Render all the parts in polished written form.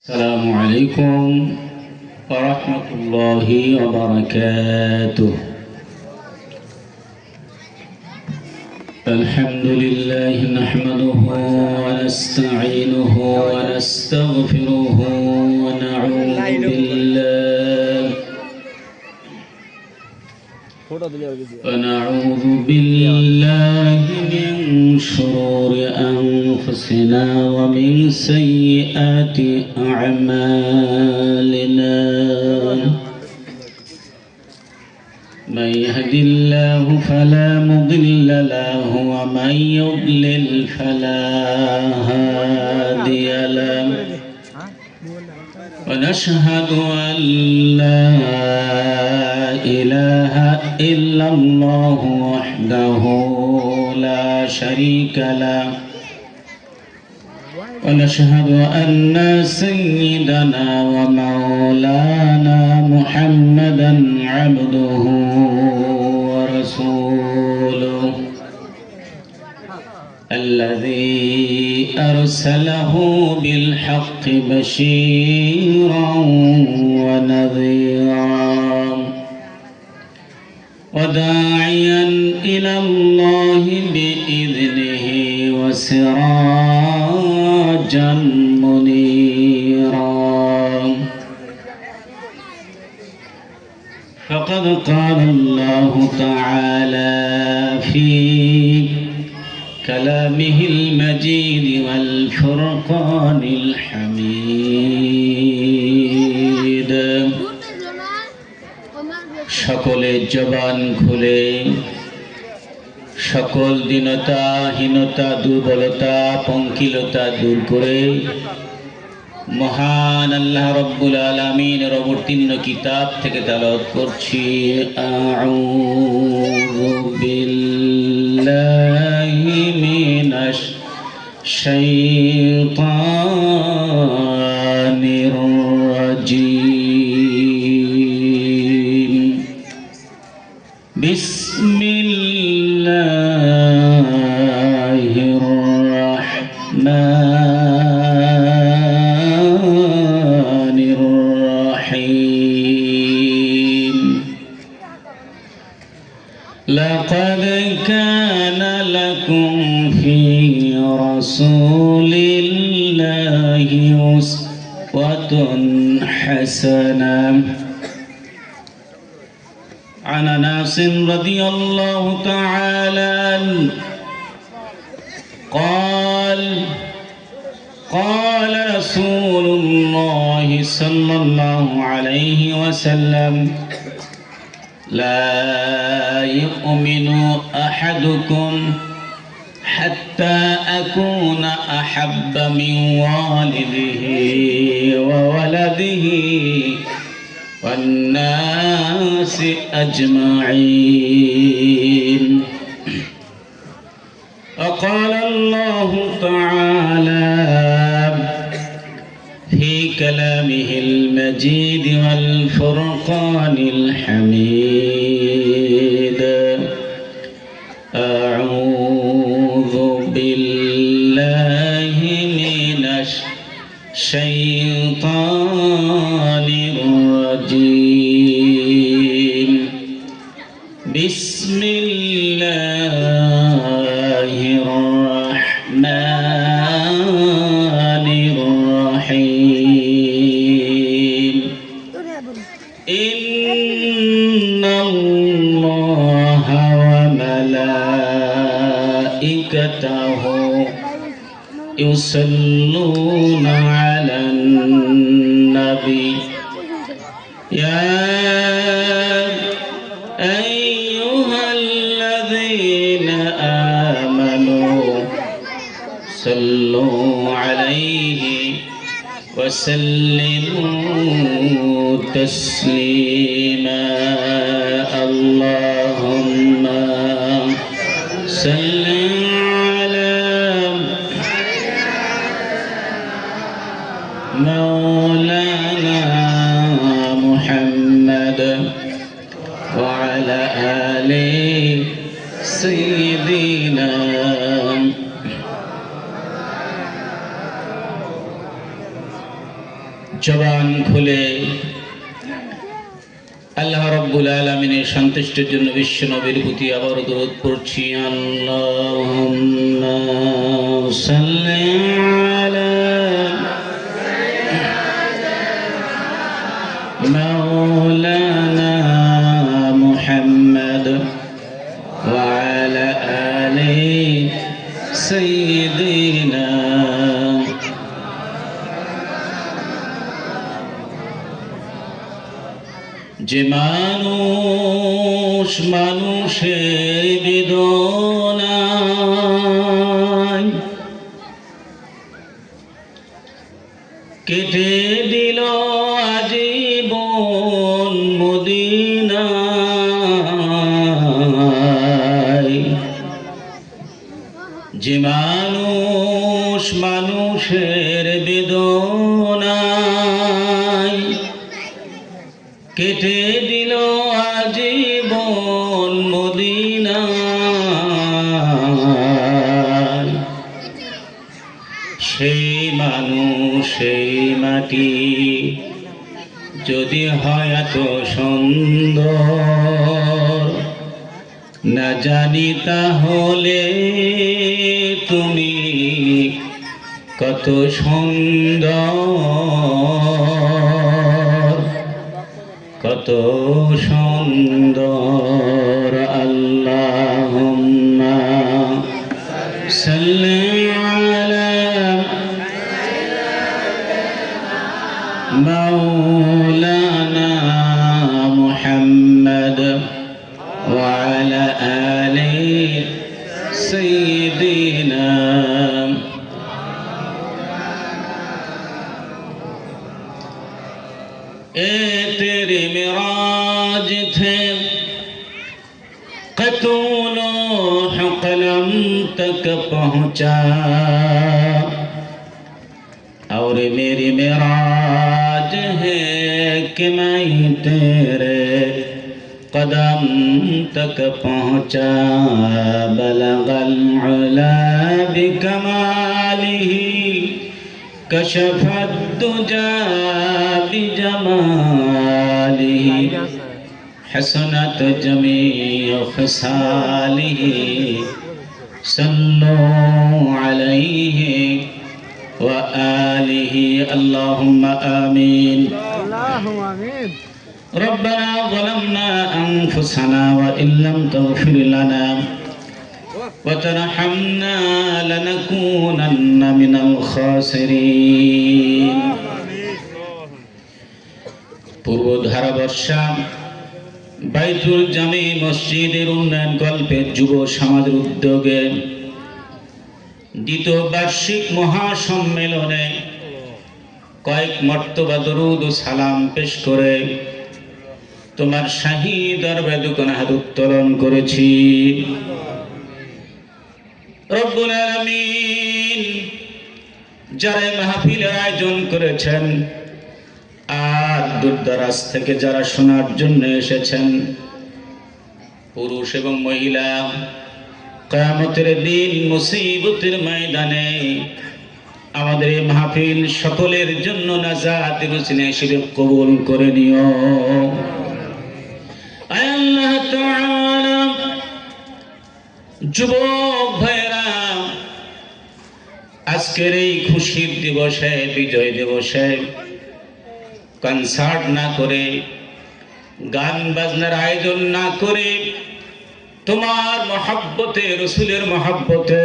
السلام عليكم ورحمة الله وبركاته. الحمد لله نحمده ونستعينه ونستغفره ونعوذ بالله من شرور أنفسنا ومن سيئات أعمالنا. من يهد الله فلا مضل له ومن يضلل فلا هادي له. ونشهد أن لا إله إلا الله وحده لا شريك له. ونشهد أن سيدنا ومولانا محمدا عبده ورسوله الذي أرسله بالحق بشيرا ونذيرا وداعيا إلى الله بإذنه وسراجا منيرا. فقد قال الله تعالى في كلامه المجيد والفرقان الحميد. সকলে জবান খুলে সকল দীনতা হীনতা দুর্বলতা পঙ্কিলতা দূর করে মহান আল্লাহ রব্বুল আলামিনের অবতীর্ণ কিতাব থেকে তেলাওয়াত করছি। আউযু বিল্লাহি মিনাশ শাইতানির রাজীম। বিসমিল্লাহির রাহমানির রাহিম। লাকাদ কানা লাকুম ফি রাসূলিল্লাহি উসওয়াতুন হাসানাহ। عن أنس رضي الله تعالى عنه قال قال رسول الله صلى الله عليه وسلم لا يؤمن أحدكم حتى أكون أحب من والده وولده والناس أجمعين. وقال الله تعالى في كلامه المجيد والفرقان الحميد. أعوذ بالله من الشيطان الرجيم. بسم الله الرحمن الرحيم. إن الله وملائكته يصلون على النبي يا أيها الذين آمنوا صلوا عليه وسلموا تسليما. اللهم صل مولانا محمد وعلى آل سيدنا জবান খুলে আল্লাহ রাব্বুল আলামিনের সন্তুষ্টির জন্য বিশ্ব নবীর প্রতি আবার দরুদ পড়ছি। আল্লাহুম্মা সাল্লি আলা মাওলানা মুহাম্মদ ওয়া আলা আলি সাইয়্যিদিনা। যে মানুষ মানুষের বেদনায় কেটে দিল আজীবন মদিনায়, যে মানুষ মানুষের বেদনায় কেটে দিল আজীবন মদিনায়, সেই মানুষ সেই মাটি যদি হয় এত সুন্দর, না জানি তাহলে তুমি কত সুন্দর, কত সুন্দর। আল্লাহুম্মা সাল্লি আলা মাওলানা মুহাম্মদ ওয়া আলা আলি সাইয়্যিদিনা। तेरे मिराज थे क़तूलो कलम तक पहुँचा, और मेरी मिराज है कि मैं तेरे कदम तक पहुँचा। बलगल उला बिकमालिही कशफत दुजा बिजमालिही हसनत जमीअ खसालिही सल्लु अलैहि व आलिहि। अल्लाहुम्मा आमीन। रब्बना ज़लमना अनफुसना व इल्लम तग़फिर लना वतरहमना लनकूनन्न मिनल खासिरीन। पूर्व ধারাবর্ষা বাইতুল জামি মসজিদের উন্নয়ন কল্পে যুব সমাজের উদ্যোগে দ্বিতীয় বার্ষিক মহাসম্মেলনে কয়েক মর্তবা দরুদ ও সালাম পেশ করে তোমার শাহী দরবারে দুখানা হাত উত্তোলন করেছি। রব্বুল আলামিন যারা মাহফিলের আয়োজন করেছেন আর দূরদরাজ থেকে যারা শোনার জন্য এসেছেন, পুরুষ এবং মহিলা, কিয়ামতের দিন মুসিবতের ময়দানে আমাদের এই মাহফিল সকলের জন্য নাজাতের ওসিলা হিসেবে কবুল করে নিও। আয় আল্লাহ তাআলা, যুবক ভাইরা, আজকের এই খুশির দিবসে, বিজয় দিবসে কনসার্ট না করে, গান বাজনার আয়োজন না করে, তোমার মহব্বতে, রসুলের মহব্বতে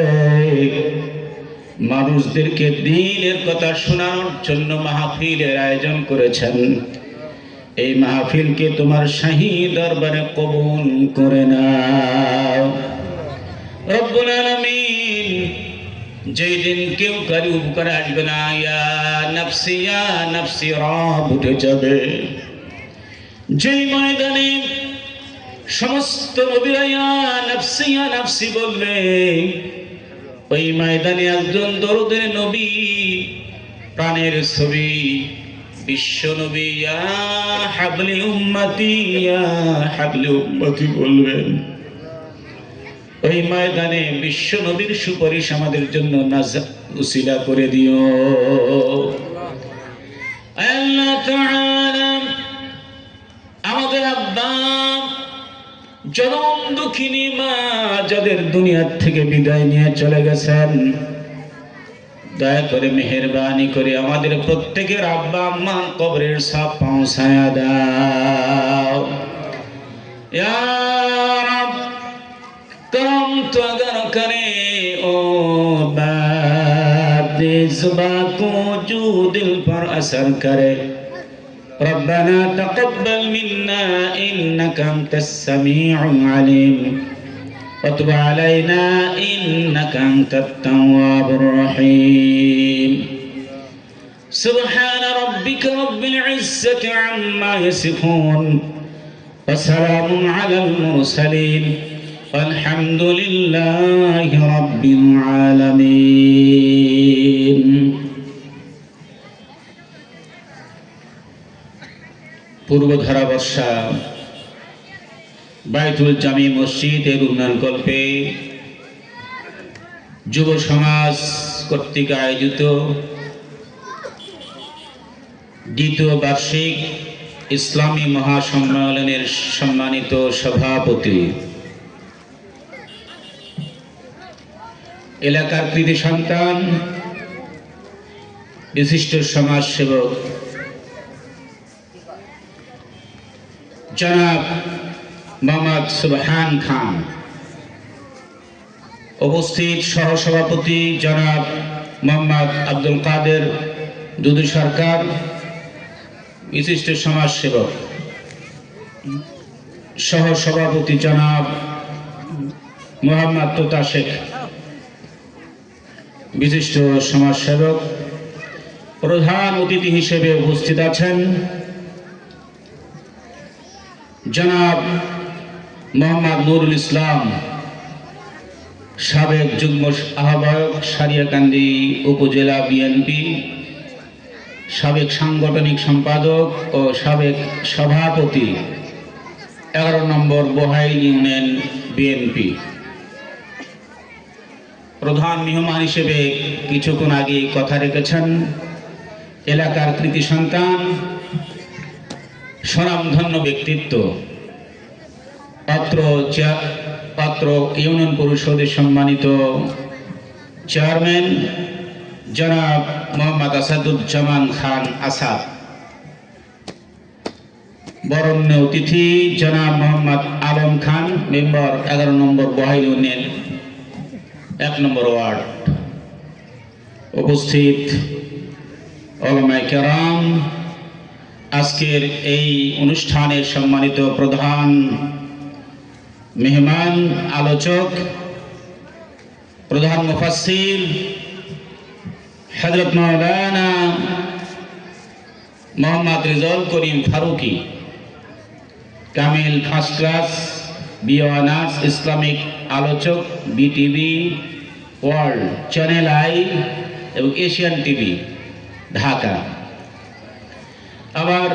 মানুষদেরকে দ্বীনের কথা শোনানোর জন্য মাহফিলের আয়োজন করেছেন। এই মাহফিলকে তোমার শাহী দরবারে কবুল করে নাও। রব্বুল আলামিন, যেই দিন কেউ কারো উপকারে আসবে না, ইয়া নাফসি রব উঠে যাবে, যেই ময়দানে সমস্ত নবীরা ইয়া নাফসি বলবে, ওই ময়দানে একজন দরুদের নবী, প্রাণের ছবি, বিশ্ব নবী ইয়া হাবলি উম্মতি বলবেন। ওই ময়দানে বিশ্ব নবীর সুপারিশ আমাদের জন্য নাজাত উসিলা করে দিও। আল্লাহ তাআলা আমাদের আব্বা জনম দুঃখিনী মা যাদের দুনিয়ার থেকে বিদায় নিয়ে চলে গেছেন, দয়া করে মেহেরবানি করে আমাদের প্রত্যেকের আব্বা আম্মার কবরের সাপ পৌঁছায়া দাও ইয়া রব। করম তো अगर करे ओ बात जुबा को जो दिल पर असर करे, ربنا تقبل منا إنك أنت السميع العليم وتب علينا إنك أنت التواب الرحيم. سبحان ربك رب العزة عما يصفون وسلام على المرسلين والحمد لله رب العالمين. পূর্বধারা বর্ষা বাইতুল জামি মসজিদের উন্নয়ন কল্পে যুব সমাজ কর্তৃক আয়োজিত দ্বিতীয় বার্ষিক ইসলামী মহাসম্মেলনের সম্মানিত সভাপতি, এলাকার কৃতি সন্তান, বিশিষ্ট সমাজসেবক জনাব মোহাম্মদ সুবহান খান, উপস্থিত সহসভাপতি জনাব মোহাম্মদ আব্দুল কাদের দুদু সরকার, বিশিষ্ট সমাজসেবক, সহসভাপতি জনাব মোহাম্মদ তোতা শেখ, বিশিষ্ট সমাজসেবক। প্রধান অতিথি হিসেবে উপস্থিত আছেন জনাব মোহাম্মদ নুরুল ইসলাম, সাবেক যুগ্ম আহ্বায়ক সারিয়াকান্দি উপজেলা বিএনপি, সাবেক সাংগঠনিক সম্পাদক ও সাবেক সভাপতি 11 নম্বর বহাইল ইউনিয়ন বিএনপি। প্রধান মেহমান হিসেবে কিছুক্ষণ আগে কথা রেখেছেন এলাকার কৃতি সন্তান, স্বনামধন্য ব্যক্তিত্ব, অত্র ইউনিয়ন পরিষদের সম্মানিত চেয়ারম্যান জনাব মোহাম্মদ আসাদুজ্জামান খান আসাদ, বরণ্য অতিথি জনাব মোহাম্মদ আলম খান, মেম্বার 11 নম্বর বহাইল ইউনিয়ন 1 নম্বর ওয়ার্ড। উপস্থিত উলামায়ে কেরাম, আজকের এই অনুষ্ঠানের সম্মানিত প্রধান মেহমান, আলোচক, প্রধান মুফাসসির হযরত মাওলানা মোহাম্মদ রিজাউল করিম ফারুকী, কামিল first class BA honours Islamic আলোচক, বিটিভি, ওয়ার্ল্ড, চ্যানেল আই এবং এশিয়ান টিভি, ঢাকা। আবার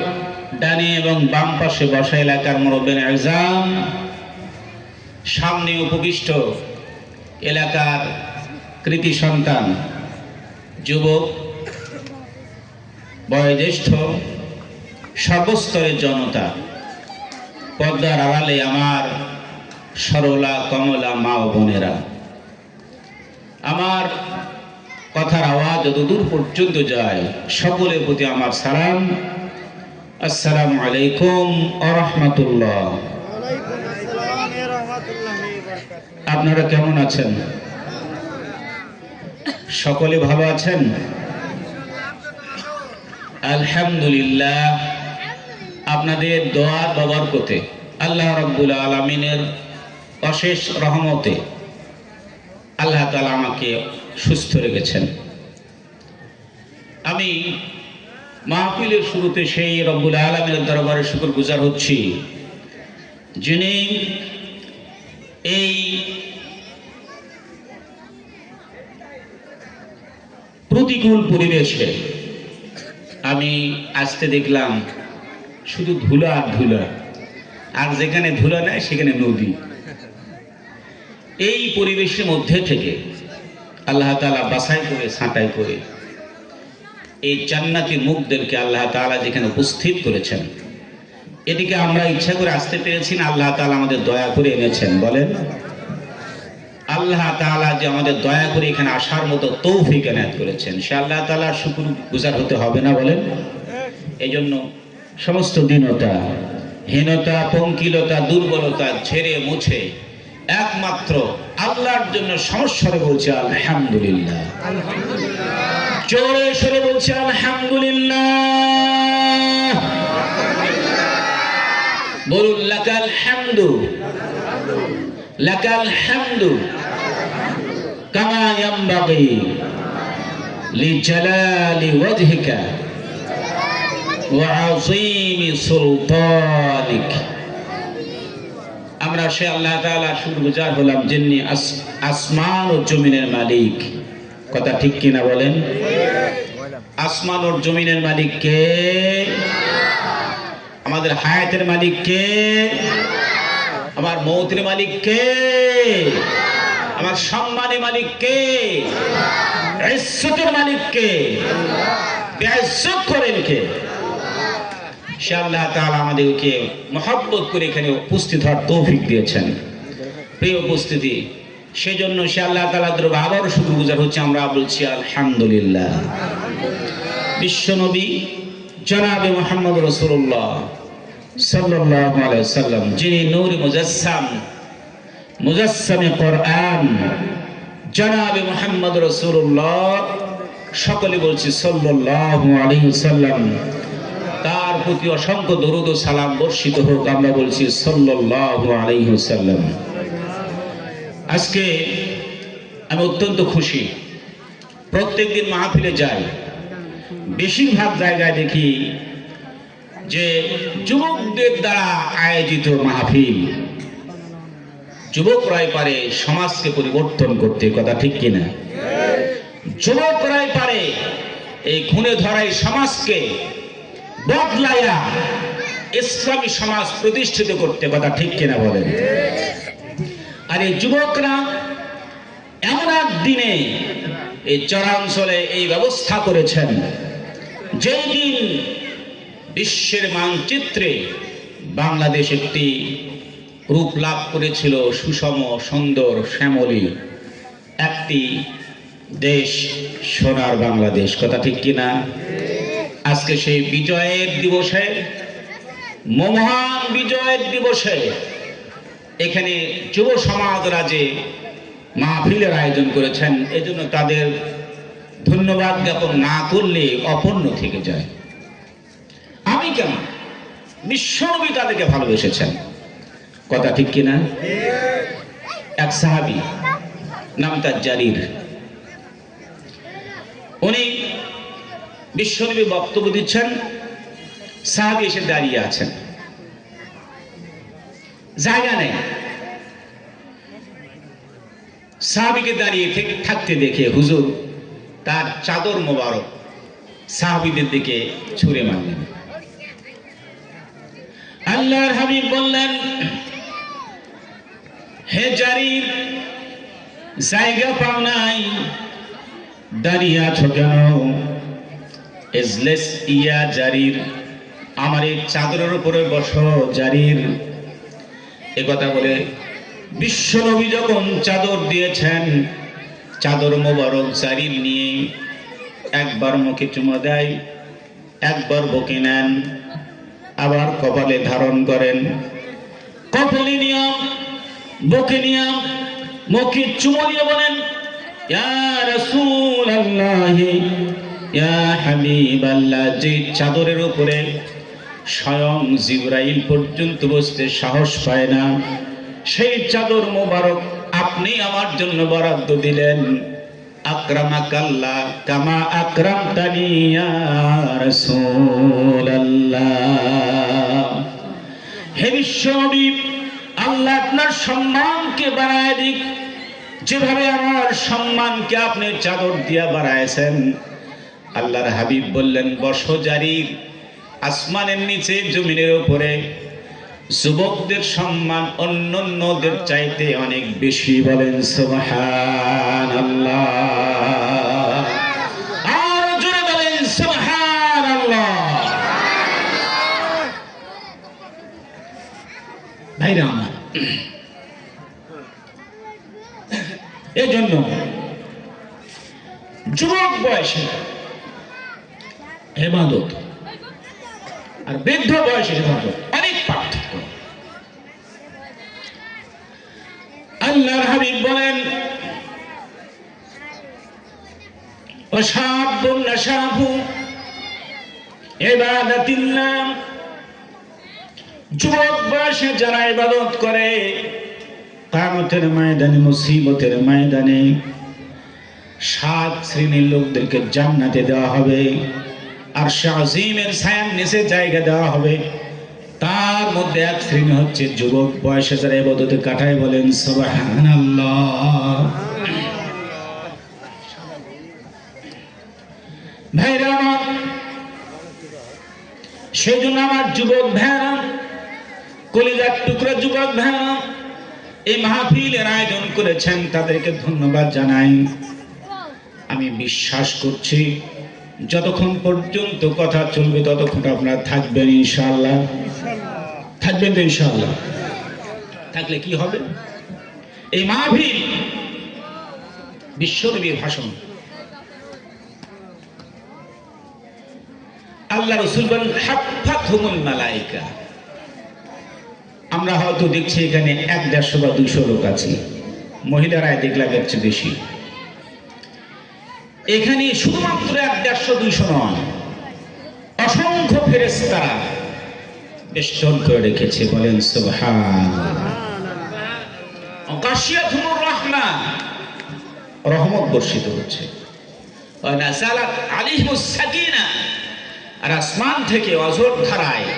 ডানে এবং বাম পাশে বসা এলাকার মুরব্বিয়ান আযম, সামনে উপবিষ্ট এলাকার কৃতি সন্তান, যুবক, বয়োজ্যেষ্ঠ, সর্বস্তরের জনতা, পর্দার আড়ালে আমার সরলা কমলা মা ও বোনেরা, আমার কথার আওয়াজ যত দূর পর্যন্ত যায় সকলের প্রতি আমার সালাম, আসসালামু আলাইকুম ওয়া রাহমাতুল্লাহ। আপনারা কেমন আছেন? সকলে ভালো আছেন? আলহামদুলিল্লাহ। আপনাদের দোয়ার ববরকতে, আল্লাহ রাব্বুল আলামিনের অশেষ রহমতে আল্লাহ তাআলা আমাকে সুস্থ রেখেছেন। আমি মাহফিলের শুরুতে সেই রব্বুল আলামিনের দরবারে শুকরগুজার হচ্ছি, যিনি এই প্রতিকূল পরিবেশে আমি আসতে দেখলাম শুধু ধুলা আর ধুলা, আর যেখানে ধুলা নাই সেখানে নদী। এই পরিবেশের মধ্যে থেকে আল্লাহ তাআলা বাছাই করে ছাঁটাই করে এই জান্নাতি মুখদেরকে আল্লাহ তাআলা যেখানে উপস্থিত করেছেন, এদিকে আমরা ইচ্ছা করে আসতে পেরেছি না আল্লাহ তাআলা আমাদের দয়া করে এনেছেন? বলেন, আল্লাহ তাআলা যে আমাদের দয়া করে এখানে আসার মতো তৌফিক এনায়েত করেছেন, সে আল্লাহ তাআলার শুকরগুজার হতে হবে না? বলেন। এই জন্য সমস্ত দীনতা, হীনতা, পঙ্কিলতা, দুর্বলতা ঝেড়ে মুছে একমাত্র আল্লাহর জন্য সমস্যারে বলছে আলহামদুলিল্লাহ। জোরে সরে বলছে আলহামদুলিল্লাহ। বলুন লাকাল হামদু, লাকাল হামদু কামা ইয়ানবাগি লিজালালি ওয়াজহিকা ওয়া আযীমি সুলতানিক। আমরা সে আল্লাহ তাআলার শুকরগুজার হলাম যিনি আসমান ও জমিনের মালিক। কথা ঠিক কিনা বলেন? আসমান ও জমিনের মালিক কে? আমাদের হায়াতের মালিক কে? আমার মৌতের মালিক কে? আমার সম্মানের মালিক কে? ইজ্জতের মালিক কে? বেইজ্জত করেন কে? সে আল্লাহ তাআলা আমাদেরকে মহব্বত করে এখানে উপস্থিত হওয়ার তৌফিক দিয়েছেন। প্রিয় উপস্থিতি, সেজন্য সে আল্লাহ তাআলার দরবারে আবারও শুকরগুজার হচ্ছে। আমরা বলছি আলহামদুলিল্লাহ। বিশ্বনবী জনাবে মুহাম্মদ রাসূলুল্লাহ সাল্লাল্লাহু আলাইহি ওয়াসাল্লাম, যিনি নূর মুজাসসাম, মুজাসসামে কোরআন, জনাবে মুহাম্মদ রাসূলুল্লাহ, সকলে বলছি সাল্লাল্লাহু আলাইহি ওয়াসাল্লাম, তার প্রতি অসংখ্য দরুদ ও সালাম বর্ষিত হোক। আমরা বলছি সাল্লাল্লাহু আলাইহি ওয়াসাল্লাম। আজকে আমি অত্যন্ত খুশি। প্রত্যেকদিন মাহফিলে যাই, বেশিরভাগ জায়গায় দেখি যে যুবকদের দ্বারা আয়োজিত মাহফিল। যুবকরাই পারে সমাজকে পরিবর্তন করতে। কথা ঠিক কিনা? যুবকরাই পারে এই খুনে ধরাই সমাজকে বদলাইয়া ইসলামী সমাজ প্রতিষ্ঠিত করতে। কথা ঠিক কিনা বলেন? আর এই যুবকরা এমন এক দিনে এই চরাঞ্চলে এই ব্যবস্থা করেছেন, যেই দিন বিশ্বের মানচিত্রে বাংলাদেশ একটি রূপ লাভ করেছিল, সুষম, সুন্দর, শ্যামলী একটি দেশ, সোনার বাংলাদেশ। কথা ঠিক কিনা? আজকে সেই বিজয়ের দিবসে, মহান বিজয়ের দিবসে এখানে যুব সমাজরা যে মাহফিলের আয়োজন করেছেন, এজন্য তাদের ধন্যবাদ জ্ঞাপন না করলে অপূর্ণ থেকে যায়। আমি কেন? বিশ্বনবী তাদেরকে ভালোবেসেছেন। কথা ঠিক কিনা? এক সাহাবী, নাম তার জারির, উনি বিশ্বনবী বক্তব্য দিচ্ছেন, সাহাবী এসে দাঁড়িয়ে আছেন, জায়গা নেই। সাহাবীকে দাঁড়িয়ে থাকতে দেখে হুজুর তার চাদর মোবারক সাহাবীদের দিকে ছুঁড়ে মারলেন। আল্লাহর হাবিব বললেন, হে জারির, জায়গা পাও নাই, দাঁড়িয়ে আছো কেন? ইজলিস ইয়া জারির, আমার এই চাদরের উপরে বসো জারির। এ কথা বলে বিশ্বনবী যখন চাদর দিয়েছেন, চাদর মোবারক জারির নিয়ে একবার মুখে চুমা দেয়, একবার বুকে নেন, আবার কপালে ধারণ করেন। কপালে নিয়ে, বুকে নিয়ে, মুখে চুমা দিয়ে বলেন, ইয়া রাসূলুল্লাহ, ইয়া হাবিবাল্লাহ। যে চাদরের উপরে স্বয়ং জিবরাইল পর্যন্ত বসতে সাহস পায় না, সেই চাদর মোবারক আপনি আমার জন্য বরাদ্দ দিলেন। আকরামাকাল্লাহ কামা আকরামতানি ইয়া রাসূলুল্লাহ। হে বিশ্বনবী, আল্লাহ আপনার সম্মানকে বাড়ায় দিক, যেভাবে আমার সম্মানকে আপনি চাদর দিয়া বাড়াইছেন। আল্লাহর হাবিব বললেন, বসো জারির। আসমানের নিচে, জমিনের উপরে যুবকদের সম্মান অন্যান্যদের চাইতে অনেক বেশি। বলেন সুবহানাল্লাহ। আর জোরে বলেন সুবহানাল্লাহ। ভাইরা আমার, এই জন্য যুবক বয়সে ইবাদত আর বৃদ্ধ বয়সের ইবাদত অনেক পার্থক্য। আল্লাহর হাবিব বলেন, ওয়াশাবুন নাশাবু ইবাদাতিল্লাহ, যুবক বয়সে যারা ইবাদত করে কিয়ামতের ময়দানে, মুসিবতের ময়দানে 7 শ্রেণীর লোকদেরকে জান্নাতে দেওয়া হবে, আর শাযীমের ছায়ার নিচে জায়গা দেওয়া হবে। তার মধ্যে এক শ্রেণী হচ্ছে যুবক বয়সে যারা ইবাদতে কাটায়। বলেন সুবহানাল্লাহ। ভাইরা আমার, সেই জন্য আমার যুবক ভাইরা, কলিজার টুকরা যুবক ভাইরা এই মাহফিলের আয়োজন করেছেন, তাদেরকে ধন্যবাদ জানাই। আমি বিশ্বাস করছি যতক্ষণ পর্যন্ত কথা চলবে ততক্ষণ আপনারা থাকবেন ইনশাআল্লাহ। থাকবেন তো ইনশাআল্লাহ? থাকলে কি হবে? এই মাহফিল বিশ্বনবীর ভাষণ। আল্লাহ রাসূল বলেন হাফাতহুমুল মালায়েকা। আমরা হয়তো দেখছি এখানে 100-150 বা 200 লোক আছে, মহিলারা দেখলাম এর চেয়ে বেশি। এখানে শুধুমাত্র 100-150 নয়, অসংখ্য ফেরেশতারা বেষ্টন করে রেখেছে। বলেন সুবহানাল্লাহ। গাশিয়াতুর রাহমা, রহমত বর্ষিত হচ্ছে। ওয়া নাযালাত আলাইহিমুস সাকিনা, আর আসমান থেকে অঝোর ধারায়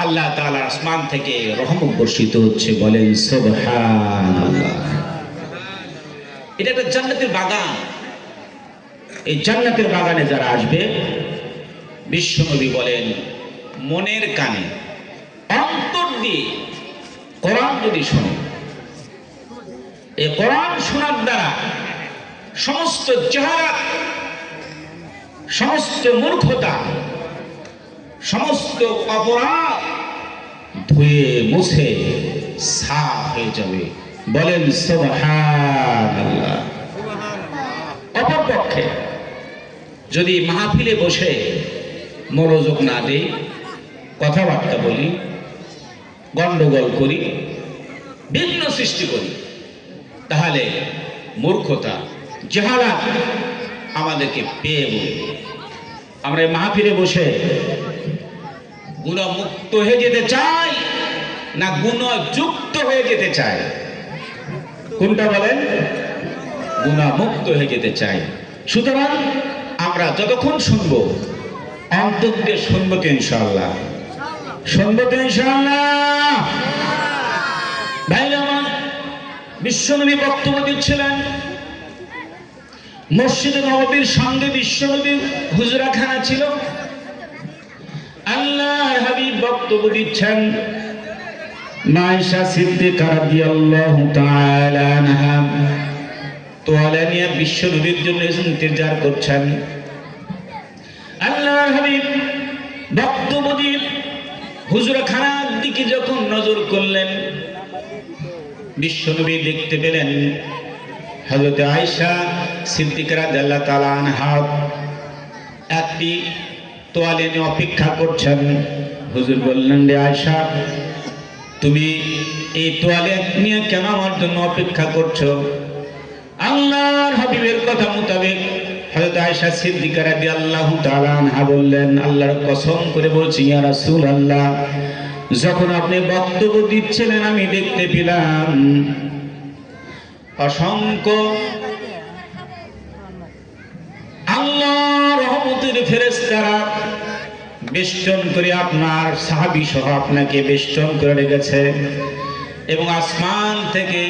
আল্লাহ তাআলা আসমান থেকে রহমত বর্ষিত হচ্ছে। বলেন সুবহানাল্লাহ। এটা একটা জান্নাতের বাগান। এই জান্নাতের বাগানে যারা আসবে, বিশ্বনবী বলেন মনের কানে অন্তর দিয়ে কোরআন যদি শোনে, এই কোরআন শোনার দ্বারা সমস্ত জাহালাত, সমস্ত মূর্খতা, সমস্ত অপরাধ ধুয়ে মুছে সাফ হয়ে যাবে। বলেন সুবহানাল্লাহ। অপরপক্ষে যদি মাহফিলে বসে মনোযোগ না দেই, কথাবার্তা বলি, গন্ডগোল করি, বিঘ্ন সৃষ্টি করি, তাহলে মূর্খতা, জাহালাত আমাদেরকে পেয়ে বলবে। আমরা মাহফিলে বসে গুণমুক্ত হয়ে যেতে চাই না গুণযুক্ত হয়ে যেতে চাই? কোনটা বলেন? গুণমুক্ত হয়ে যেতে চাই। সুতরাং আমরা যতক্ষণ শুনবো, অন্তর দিয়ে শুনবো তো ইনশাআল্লাহ। শুনবো তো ইনশাআল্লাহ। ভাইরা আমার, বিশ্বনবী বক্তব্য দিচ্ছিলেন। মসজিদে নববীর সঙ্গে বিশ্বনবীর হুজরাখানা ছিল। আল্লাহর হাবিব বক্তব্য দিচ্ছেন। আয়েশা সিদ্দিকা রাদিয়াল্লাহু তাআলা আনহা তোয়ালে নিয়ে বিশ্বনবীর জন্য ইন্তজার করছেন। আল্লাহর হাবিব বক্তব্য দিয়ে হুজরাখানার দিকে যখন নজর করলেন, বিশ্বনবী দেখতে পেলেন হযরত আয়েশা সিদ্দিকা রাদিয়াল্লাহু তাআলা আনহা একটি তোয়ালে নিয়ে অপেক্ষা করছেন। হুজুর বললেন, রে আয়েশা, তুমি এই তোয়ালে নিয়ে কেন আমার জন্য অপেক্ষা করছো? আল্লাহর হাবিবের কথা মোতাবেক হযরত আয়েশা সিদ্দিকা রাদিয়াল্লাহু তাআলা আনহা বললেন, আল্লাহর কসম করে বলছি ইয়া রাসূলুল্লাহ, যখন আপনি বক্তব্য দিচ্ছিলেন আমি দেখতে পেলাম অসংখ্য আল্লাহর রহমতের ফেরেশতারা বেষ্টন করে আপনার সাহাবী সহ আপনাকে বেষ্টন করে রেখেছে, এবং আসমান থেকে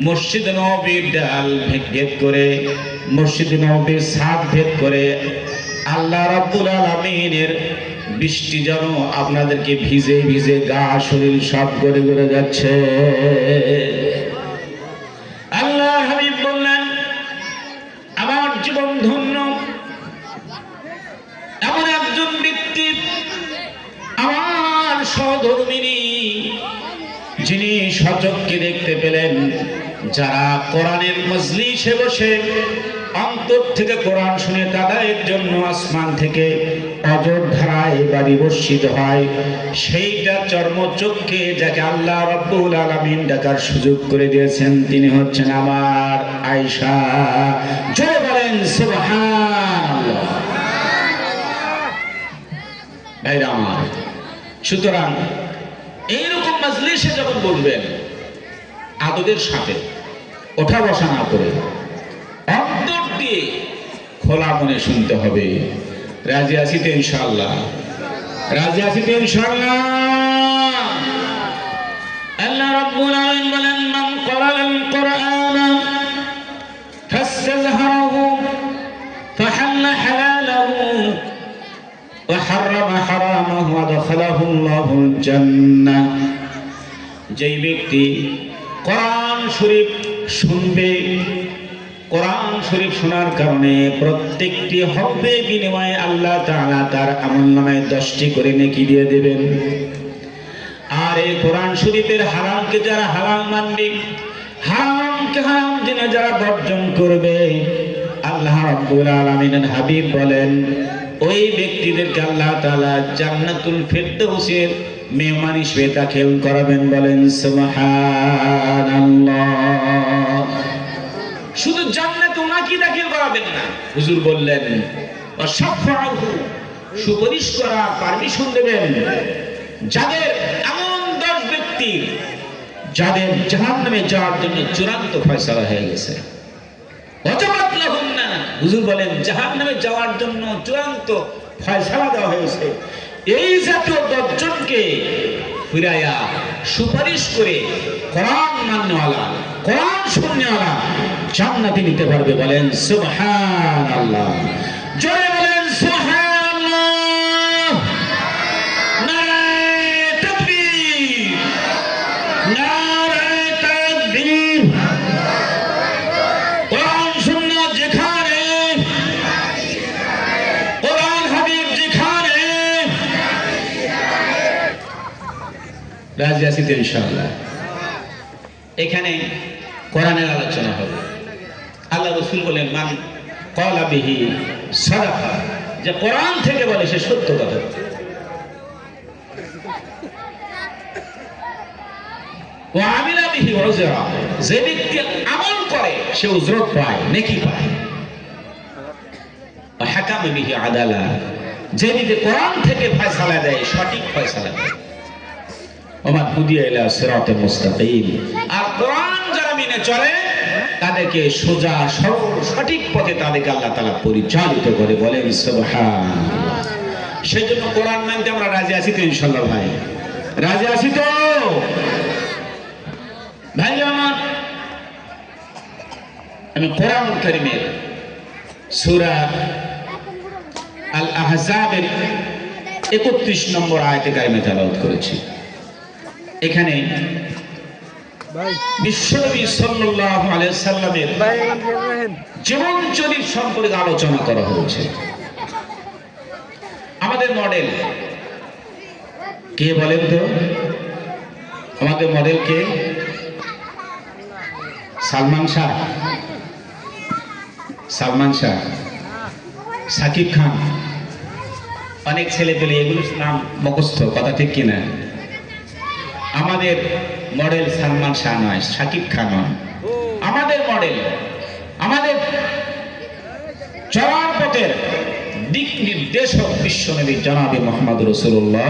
মসজিদ নববীর ডাল ভেদ করে, মসজিদ নববীর ছাদ ভেদ করে আল্লাহ রাব্বুল আলামিনের বৃষ্টি যেন আপনাদেরকে ভিজে ভিজে গা শরীর সব গড়ে গড়ে যাচ্ছে। আল্লাহ হাবিব বললেন, আমার জীবন ধন্য, এমন একজন ব্যক্তি, আমার সহধর্মিনী সচক্ষে দেখতে পেলেন যারা কোরআনের মজলিসে বসে অন্তর থেকে কোরআন শুনে তাদের জন্য আসমান থেকে অজর ধারায় বাড়ি বর্ষিত হয়, সেইটা চর্মচক্ষে যাকে আল্লাহ রাব্বুল আলামিন ডাকার সুযোগ করে দিয়েছেন তিনি হচ্ছেন আমার আয়েশা। জয় বলেন সুবহানাল্লাহ। ভাইরা আমার, সুতরাং এইরকম মজলিসে যখন বলবেন আদবের সাথে ওঠা বসা না করে অন্তর দিয়ে খোলা মনে শুনতে হবে। রাজি আছি তো ইনশাআল্লাহ? রাজি আছি তো ইনশাআল্লাহ? আল্লাহ রাব্বুল আলামিন বলেন মান ক্বারাআল কুরআনা ফাস্তাযহারাহু ফাহাল্লা হালালাহু ওয়া হারামা হারামাহু ওয়া দাখালাহুল্লাহুল জান্নাহ। যেই ব্যক্তি কোরআন শরীফ শুনবে, কোরআন শরীফ শোনার কারণে প্রত্যেকটি হরফে বিনিময়ে আল্লাহ তাআলা তার আমলনামায় 10টি করে নেকি দিয়ে দেবেন। আর এই কোরআন শরীফের হারামকে যারা হারাম মানবে, হারামকে হারাম জেনে যারা বর্জন করবে, আল্লাহ রাব্বুল আলামিনের হাবিব বলেন ওই ব্যক্তিদেরকে আল্লাহ তাআলা জান্নাতুল ফিরদাউসের মেহমান হিসেবে দাখিল করাবেন। বলেন সুবহানাল্লাহ। শুধু জান্নাতে ওনাকে দাখিল করাবেন না, হুজুর বললেন ওয়াশফাআহু, সুপারিশ করা পারমিশন দেবেন যাদের এমন 10 ব্যক্তি যাদের জাহান্নামে যাওয়ার জন্য চূড়ান্ত ফয়সালা হয়ে গেছে। ওয়াজাবাত লাহুন্না, হুজুর বলেন জাহান্নামে যাওয়ার জন্য চূড়ান্ত ফয়সালা দেওয়া হয়েছে। এই জাতীয় 10 জনকে ফিরাইয়া সুপারিশ করে কোরআন মাননেওয়ালা, কোরআন শুননেওয়ালা জান্নাতে নিতে পারবে। বলেন সুবহানাল্লাহ। জোরে বলেন সুবহানাল্লাহ। নারায়ে তাকবীর, নারায়ে তাকবীর। কোরআন সুন্নাহ যেখানে, কোরআন হাবিব যেখানে, রাজি আছি তো ইনশাআল্লাহ? এখানে কোরআনের আলোচনা হবে। আল্লাহ রাসূল বলেন মান ক্বালা বিহি সাদাকা, যে কোরআন থেকে বলে সে সত্য কথা। ওয়া আমিলা বিহি উজরা, যে ব্যক্তি আমল করে সে উজরত পায়, নেকি পায়। ওয়া হাকামা বিহি আদালা, যে ব্যক্তি কোরআন থেকে ফয়সালা দেয় সঠিক ফয়সালা দেয়। ওমা হুদিয়া ইলা সিরাতিল মুস্তাকিম, আর কোরআন যারা মেনে চলে তাদেরকে সোজা সরল সঠিক পথে তাদেরকে আল্লাহ তাআলা পরিচালিত করে। বলেন সুবহানাল্লাহ। সেজন্য কোরআন মানতে আমরা রাজি আছি তো ইনশাআল্লাহ? ভাই রাজি আছি তো? ভাই আমার, আমি কোরআন কারীমের সূরা আল আহজাবের 31 নম্বর আয়াতে কারিমা তেলাওয়াত করেছি। এখানে বিশ্বনবী সাল্লাল্লাহু আলাইহি সাল্লামের জীবন চরিত্র সম্পর্কে আলোচনা করা হয়েছে। আমাদের মডেল কে বলেন তো? আমাদের মডেল কে? সালমান শাহ, সালমান শাহ, সাকিব খান। অনেক ছেলে পেলে এগুলোর নাম মুখস্থ, কথা ঠিক কিনা? আমাদের মডেল সালমান শাহ নয়, সাকিব খান নয়। আমাদের মডেল, আমাদের চলার পথের দিক নির্দেশক বিশ্বনবী জনাবে মুহাম্মদ রাসূলুল্লাহ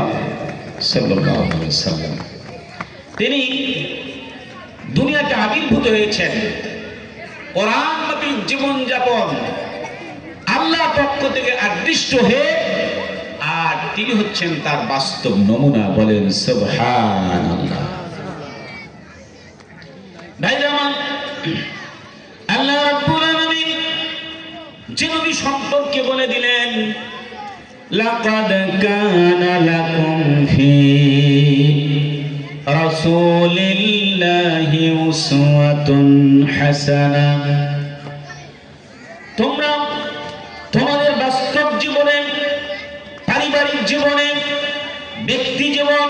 সাল্লাল্লাহু আলাইহি ওয়াসাল্লাম। তিনি দুনিয়াতে আবির্ভূত হয়েছেন কোরআনমাফিক জীবনযাপন আল্লাহর পক্ষ থেকে আদিষ্ট হয়ে, আর তিনি হচ্ছেন তার বাস্তব নমুনা। বলেন সুবহানাল্লাহ। ভাইরা আমার, আল্লাহ রাব্বুল আলামিন যে নবী সম্পর্কে বলে দিলেন লাকাদ কানা লাকুম ফি রাসূলিল্লাহি উসওয়াতুন হাসানাহ, তোমরা তোমাদের বাস্তব জীবনে, পারিবারিক জীবনে, ব্যক্তি জীবন,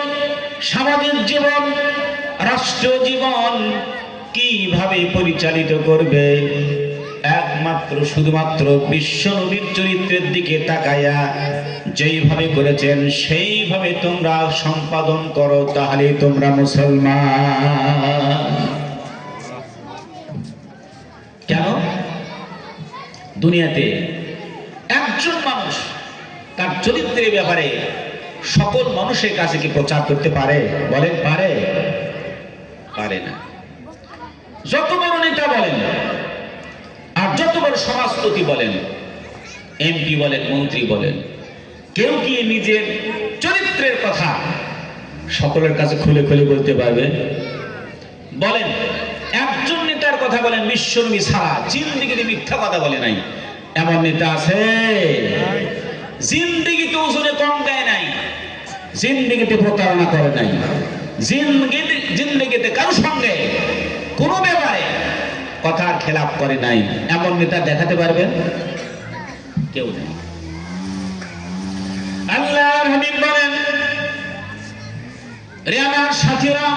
সামাজিক জীবন, রাষ্ট্র জীবন কিভাবে পরিচালিত করবে একমাত্র শুধুমাত্র বিশ্ব নবীর চরিত্রের দিকে তাকায়া যেইভাবে করেছেন সেইভাবে তোমরা সম্পাদন করো, তাহলে তোমরা মুসলমান। কেন দুনিয়াতে একজন মানুষ তার চরিত্রের ব্যাপারে সকল মানুষের কাছে কি প্রচার করতে পারে? বলেন পারে? পারে না। যত বড় নেতা বলেন আর যত বড় সমাজপতি বলেন, এমপি বলেন, মন্ত্রী বলেন, কেউ কি নিজের চরিত্রের কথা সকলের কাছে খুলে খুলে বলতে পারবে? বলেন একজন নেতার কথা বলেন বিশ্বনবী ছাড়া জিন্দেগিতে মিথ্যা কথা বলে নাই, এমন নেতা আছে? জিন্দেগিতে ওজনে কম দেয় নাই, জিন্দেগিতে প্রতারণা করে নাই, জিন্দেগিতে কারো সঙ্গে কোনো ব্যাপারে কথার খেলাপ করে নাই, এমন নেতা দেখাতে পারবেন? কেউ নেই। আল্লাহর হাবিব বলেন, রে আমার সাথীরা,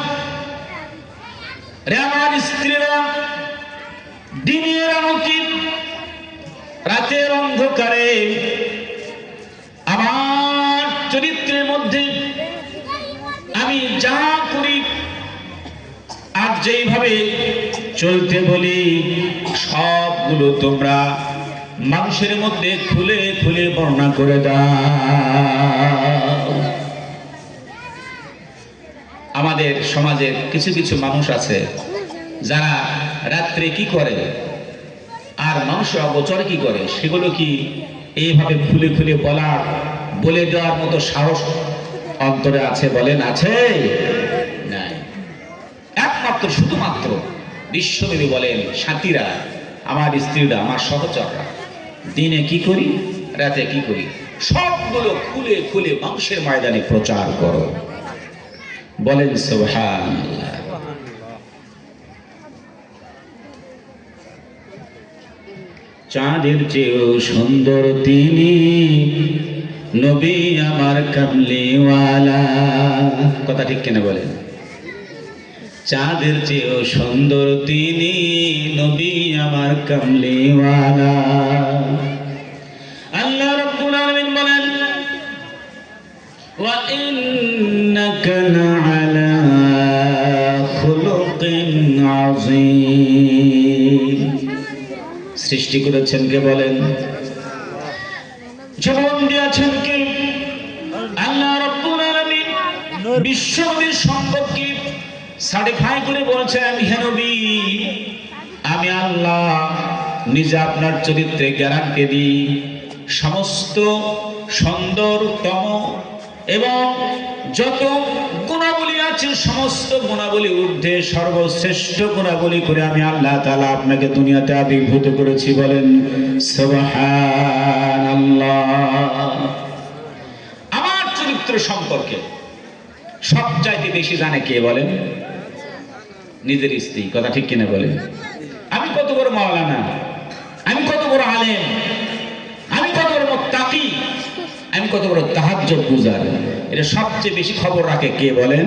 রে আমার স্ত্রীরা, দিনের আলোকে রাতের অন্ধকারে আমার চরিত্রের মধ্যে আমি যা করি আর যেইভাবে চলতে বলি সবগুলো তোমরা মানুষের মধ্যে খুলে খুলে বর্ণনা করে দাও। আমাদের সমাজের কিছু কিছু মানুষ আছে যারা রাত্রে কি করে আর মানুষের অগোচরে কি করে সেগুলো কি এইভাবে খুলে খুলে বলে দেওয়ার মতো সাহস অন্তরে আছে? বলেন আছে? নাই। একমাত্র শুধুমাত্র বিশ্বনবী বলেন, সাথীরা, আমার স্ত্রীরা, আমার সহচররা, দিনে কি করি রাতে কি করি সবগুলো খুলে খুলে মানুষের ময়দানে প্রচার করো। বলেন সুবহানাল্লাহ। চাঁদের চেয়েও সুন্দর তিনি, নবী আমার কামলিওয়ালা। কথা ঠিক কিনা বলেন? চাঁদের চেয়েও সুন্দর তিনি, নবী আমার কামলিওয়ালা। আল্লাহ রাব্বুল আলামিন বলেন, ওয়া ইন্নাকা লাআলা খুলুকিন আযীম। সৃষ্টি করেছেন কে? বলেন। জীবন দিয়েছেন কে? আল্লাহ রাব্বুল আলামিন। বিশ্বনবীর সম্পর্কে সার্টিফাই করে বলছেন, হে নবী, আমি আল্লাহ নিজে আপনার চরিত্রে গ্যারান্টি দিই, সমস্ত সুন্দরতম এবং যত গুণাবলী আছে সমস্ত গুণাবলী ঊর্ধ্বে সর্বশ্রেষ্ঠ গুণাবলী করে আমি আল্লাহ তাআলা আপনাকে দুনিয়াতে আবির্ভূত করেছি। বলেন সুবহানাল্লাহ। আমার চরিত্র সম্পর্কে সবচাইতে বেশি জানে কে? বলেন নিজের স্ত্রী। কথা ঠিক কিনা বলেন? আমি কত বড় মাওলানা, আমি কত বড় আলেম, আমি কত বড় মুত্তাকি, আমি কত বড় তাহাজ্জুদ গুজার, এটা সবচেয়ে বেশি খবর রাখে কে? বলেন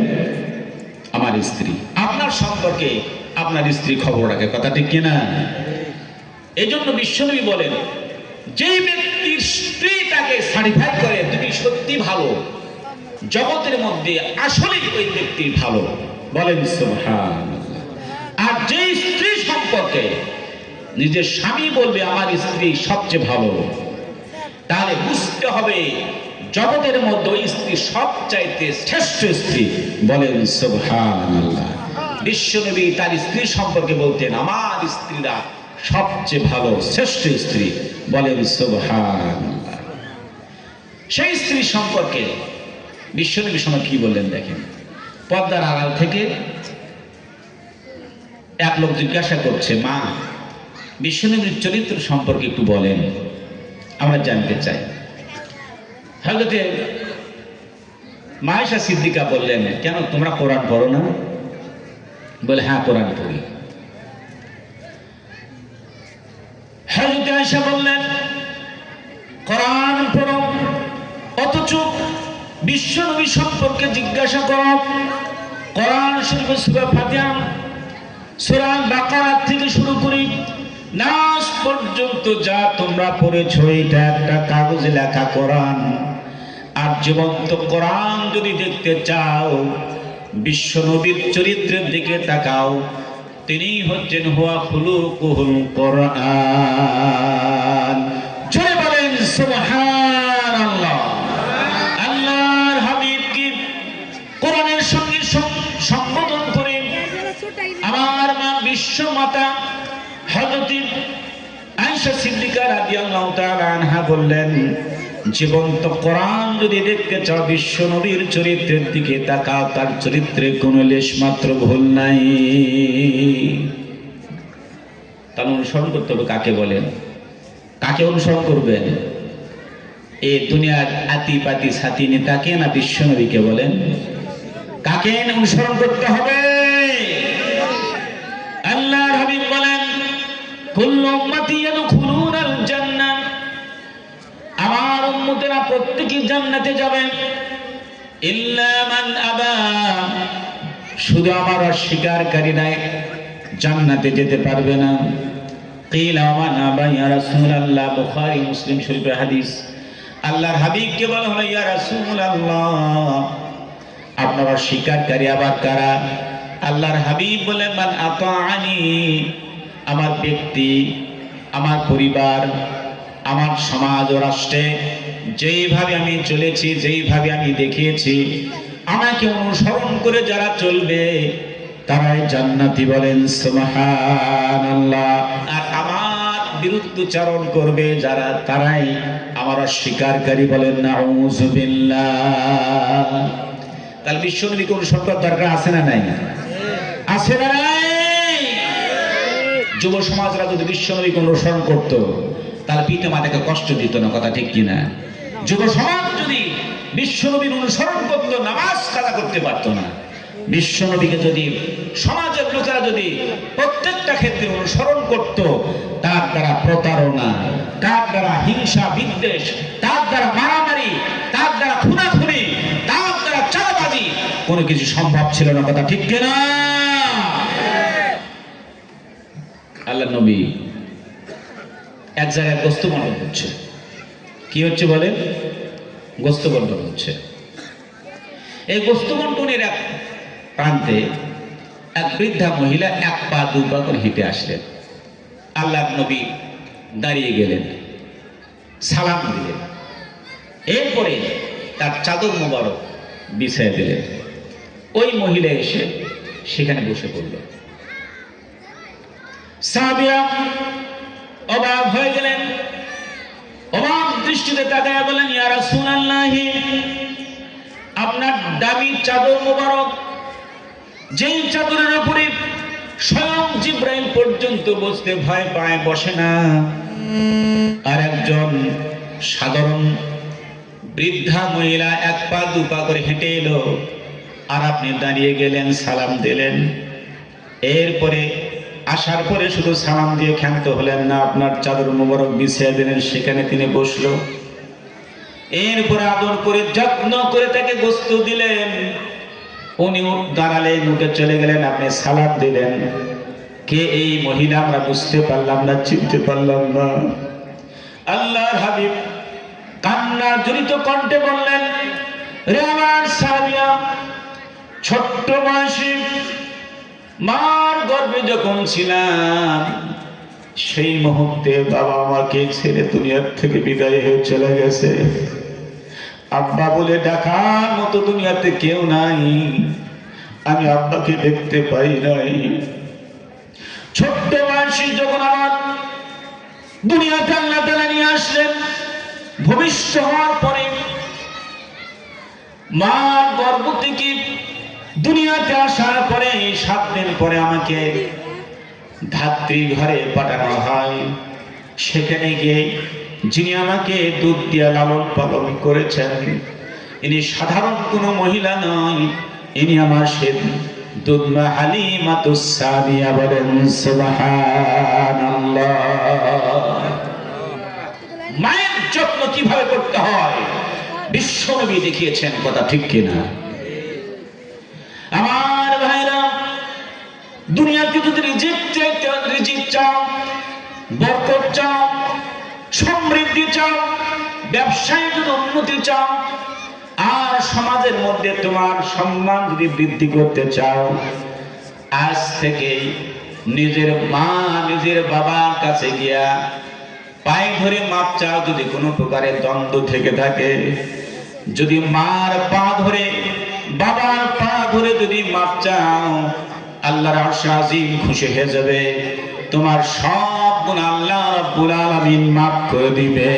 আমার স্ত্রী। আপনার সম্পর্কে আপনার স্ত্রী খবর রাখে। কথা ঠিক কিনা? এই জন্য বিশ্বনবী বলেন, যে ব্যক্তির স্ত্রী তাকে সার্টিফাই করে তুমি সত্যি ভালো, জগতের মধ্যে আসলে ওই ব্যক্তি ভালো। বলেন সুবহানাল্লাহ। আর যে স্ত্রী সম্পর্কে নিজের স্বামী বলবে আমার স্ত্রী সবচেয়ে ভালো, তাহলে বুঝতে হবে জগতের মধ্যে ওই স্ত্রী সবচাইতে শ্রেষ্ঠ স্ত্রী। বলেন সুবহানাল্লাহ। বিশ্বনবী তার স্ত্রী সম্পর্কে বলতেন, আমার স্ত্রীরা সবচেয়ে ভালো, শ্রেষ্ঠ স্ত্রী। বলেন সুবহানাল্লাহ। সেই স্ত্রী সম্পর্কে বিশ্বনবী সময় কি বললেন দেখেন। পর্দার আড়াল থেকে এক লোক জিজ্ঞাসা করছে, মা, বিশ্বনবীর চরিত্র সম্পর্কে একটু বলেন, আমরা জানতে চাই। হযরতে মায়েশা সিদ্দিকা বললেন, কেন তোমরা কোরআন পড়ো না? বলে হ্যাঁ কোরআন পড়ি। হযরতে আয়েশা বললেন, কোরআন পড়ো, অথচ বিশ্ব নবী সম্পর্কে জিজ্ঞাসা করো। কোরআন শরীফ সূরা ফাতিহা, সূরা বাকারা থেকে শুরু করে নাস পর্যন্ত যা তোমরা পড়েছো এটা একটা কাগজে লেখা কোরআন। আর জীবন্ত কোরআন যদি দেখতে চাও, বিশ্ব নবীর চরিত্রের দিকে তাকাও। তিনি হচ্ছেন হুয়া খুলুকুল কোরআন। জয় বলেন সুবহানাল্লাহ। আল্লাহর হাবিবকে কোরআনের সঙ্গে সম্বোধন করে আমার মা বিশ্ব মাতা হযরত আয়েশা সিদ্দিকা রাদিয়াল্লাহু তাআলা আনহা বললেন, জীবন্ত কোরআন যদি দেখতে চাও, বিশ্ব নবীর চরিত্রের দিকে তাকাও। তার চরিত্রে কোনো লেশ মাত্র ভুল নাই। তার অনুসরণ করতে হবে। কাকে বলেন? কাকে অনুসরণ করবেন? এই দুনিয়ার আতি পাতি সাথী নেতাকে না বিশ্ব নবীকে বলেন? কাকে অনুসরণ করতে হবে? আল্লাহর হাবিব বলেন, কুল্লু উম্মতি ইয়াদখুলুনাল জান্নাহ, আমার উম্মতেরা প্রত্যেকেই জান্নাতে যাবে, ইল্লা মান আবা, শুধু আমার অস্বীকারীরা জান্নাতে যেতে পারবে না। কিলা মান আবা ইয়া রাসূলুল্লাহ, বুখারী মুসলিম শরীফের হাদিস। আল্লাহর হাবিবকে বলা হলো, ইয়া রাসূলুল্লাহ, আপনার অস্বীকারী আবার কারা? আল্লাহর হাবিব বলেন, মান আতাআনি, আমার ব্যক্তি, আমার পরিবার, আমার সমাজ ও রাষ্ট্রে যেইভাবে আমি চলেছি, যেইভাবে আমি দেখিয়েছি, আমাকে অনুসরণ করে যারা চলবে তারাই জান্নাতি। বলেন সুবহানাল্লাহ। আর আমার বিরুদ্ধচারণ করবে যারা, তারাই আমার অস্বীকারী। বলেন নাউযুবিল্লাহ। তাহলে বিশ্ব নবীকে অনুসরণ করার দরকার আছে না নাই? আছে না নাই? যুব সমাজরা যদি বিশ্ব নবীকে অনুসরণ করতো, তাহলে পিতা মাতাকে কষ্ট দিত না। কথা ঠিক কিনা? যুব সমাজ যদি বিশ্ব নবীর অনুসরণ করতো, নামাজ কাজা করতে পারতো না। বিশ্ব নবীকে যদি সমাজের লোকেরা যদি প্রত্যেকটা ক্ষেত্রে অনুসরণ করত, তার দ্বারা প্রতারণা, তার দ্বারা হিংসা বিদ্বেষ, তার দ্বারা মারামারি, তার দ্বারা খুনাখুনি, তার দ্বারা চাঁদাবাজি কোনো কিছু সম্ভব ছিল না। কথা ঠিক কিনা? আল্লাহ নবী এক জায়গায় গোস্ত বন্টন হচ্ছে। কি হচ্ছে বলেন? গোস্ত বন্টন হচ্ছে। এই গোস্ত বন্টনের এক প্রান্তে এক বৃদ্ধা মহিলা এক পা দু পা করে হেঁটে আসলেন। আল্লাহ নবী দাঁড়িয়ে গেলেন, সালাম দিলেন, এরপরে তার চাদর মোবারক বিছিয়ে দিলেন। ওই মহিলা এসে সেখানে বসে পড়ল। সাহাবীরা অবাক হয়ে গেলেন, অবাক দৃষ্টিতে তাকায় বলেন, ইয়া রাসূলুল্লাহ, আপনার দামি চাদর মোবারক, যেই চাদরের উপরে স্বয়ং জিবরাইল পর্যন্ত বসতে ভয় পায়, বসে না, আর একজন সাধারণ বৃদ্ধা মহিলা এক পা দু পা করে হেঁটে এলো, আর আপনি দাঁড়িয়ে গেলেন, সালাম দিলেন। এরপরে আসার পরে শুধু সালাম দিয়ে ক্ষান্ত হলেন না, আপনার চাদর মোবারক বিছিয়ে দিলেন, সেখানে তিনি বসলো। এরপরে আদর করে যত্ন করে তাকে গোস্ত দিলেন। উনি দাঁড়ালেন, উঠে চলে গেলেন, আপনি সালাম দিলেন। কে এই মহিলা? আমরা বুঝতে পারলাম না, চিনতে পারলাম না। আল্লাহর হাবিব কান্না জড়িত কণ্ঠে বললেন, রে আমার সাহাবীরা, ছোট্ট বয়সে মার গর্ভে যখন ছিলাম, সেই মুহূর্তে বাবা আমাকে ছেড়ে দুনিয়ার থেকে বিদায় হয়ে চলে গেছে। আব্বা বলে ডাকার মতো দুনিয়াতে কেউ নাই, আমি আব্বাকে দেখতে পাই নাই। ছোট্ট বয়সে যখন আমার দুনিয়াতে আল্লাহ তাআলা নিয়ে আসলেন, ভবিষ্য হওয়ার পরে মা গর্ভ থেকে দুনিয়াতে আসার পরে 7 দিন পরে আমাকে ধাত্রী ঘরে পাঠানো হয়। সেখানে গিয়ে যিনি আমাকে দুধ দিয়ে লালন পালন করেছেন, ইনি সাধারণ কোনো মহিলা নয়, ইনি আমার সে দুধমা হালিমাতুস সাদিয়া। বলেন সুবহানাল্লাহ। মায়ের যত্ন কিভাবে করতে হয়, বিশ্বনবী দেখিয়েছেন, কথা ঠিক কিনা? আমার ভাইরা, দুনিয়াতে যদি রিজিক চাও, বরকত চাও, সমৃদ্ধি চাও, ব্যবসায় যদি উন্নতি চাও, আর সমাজের মধ্যে তোমার সম্মান যদি বৃদ্ধি করতে চাও, আজ থেকে নিজের মা নিজের বাবার কাছে গিয়া পায়ে ধরে মাপ চাও। যদি কোনো প্রকারের দ্বন্দ্ব থেকে থাকে, যদি মার পা ধরে বাবার পা ধরে যদি মাপ চাও, আল্লাহর আরশ আজিম খুশি হয়ে যাবে, তোমার সব গুনাহ আল্লাহ রাব্বুল আলামিন মাফ করে দিবে।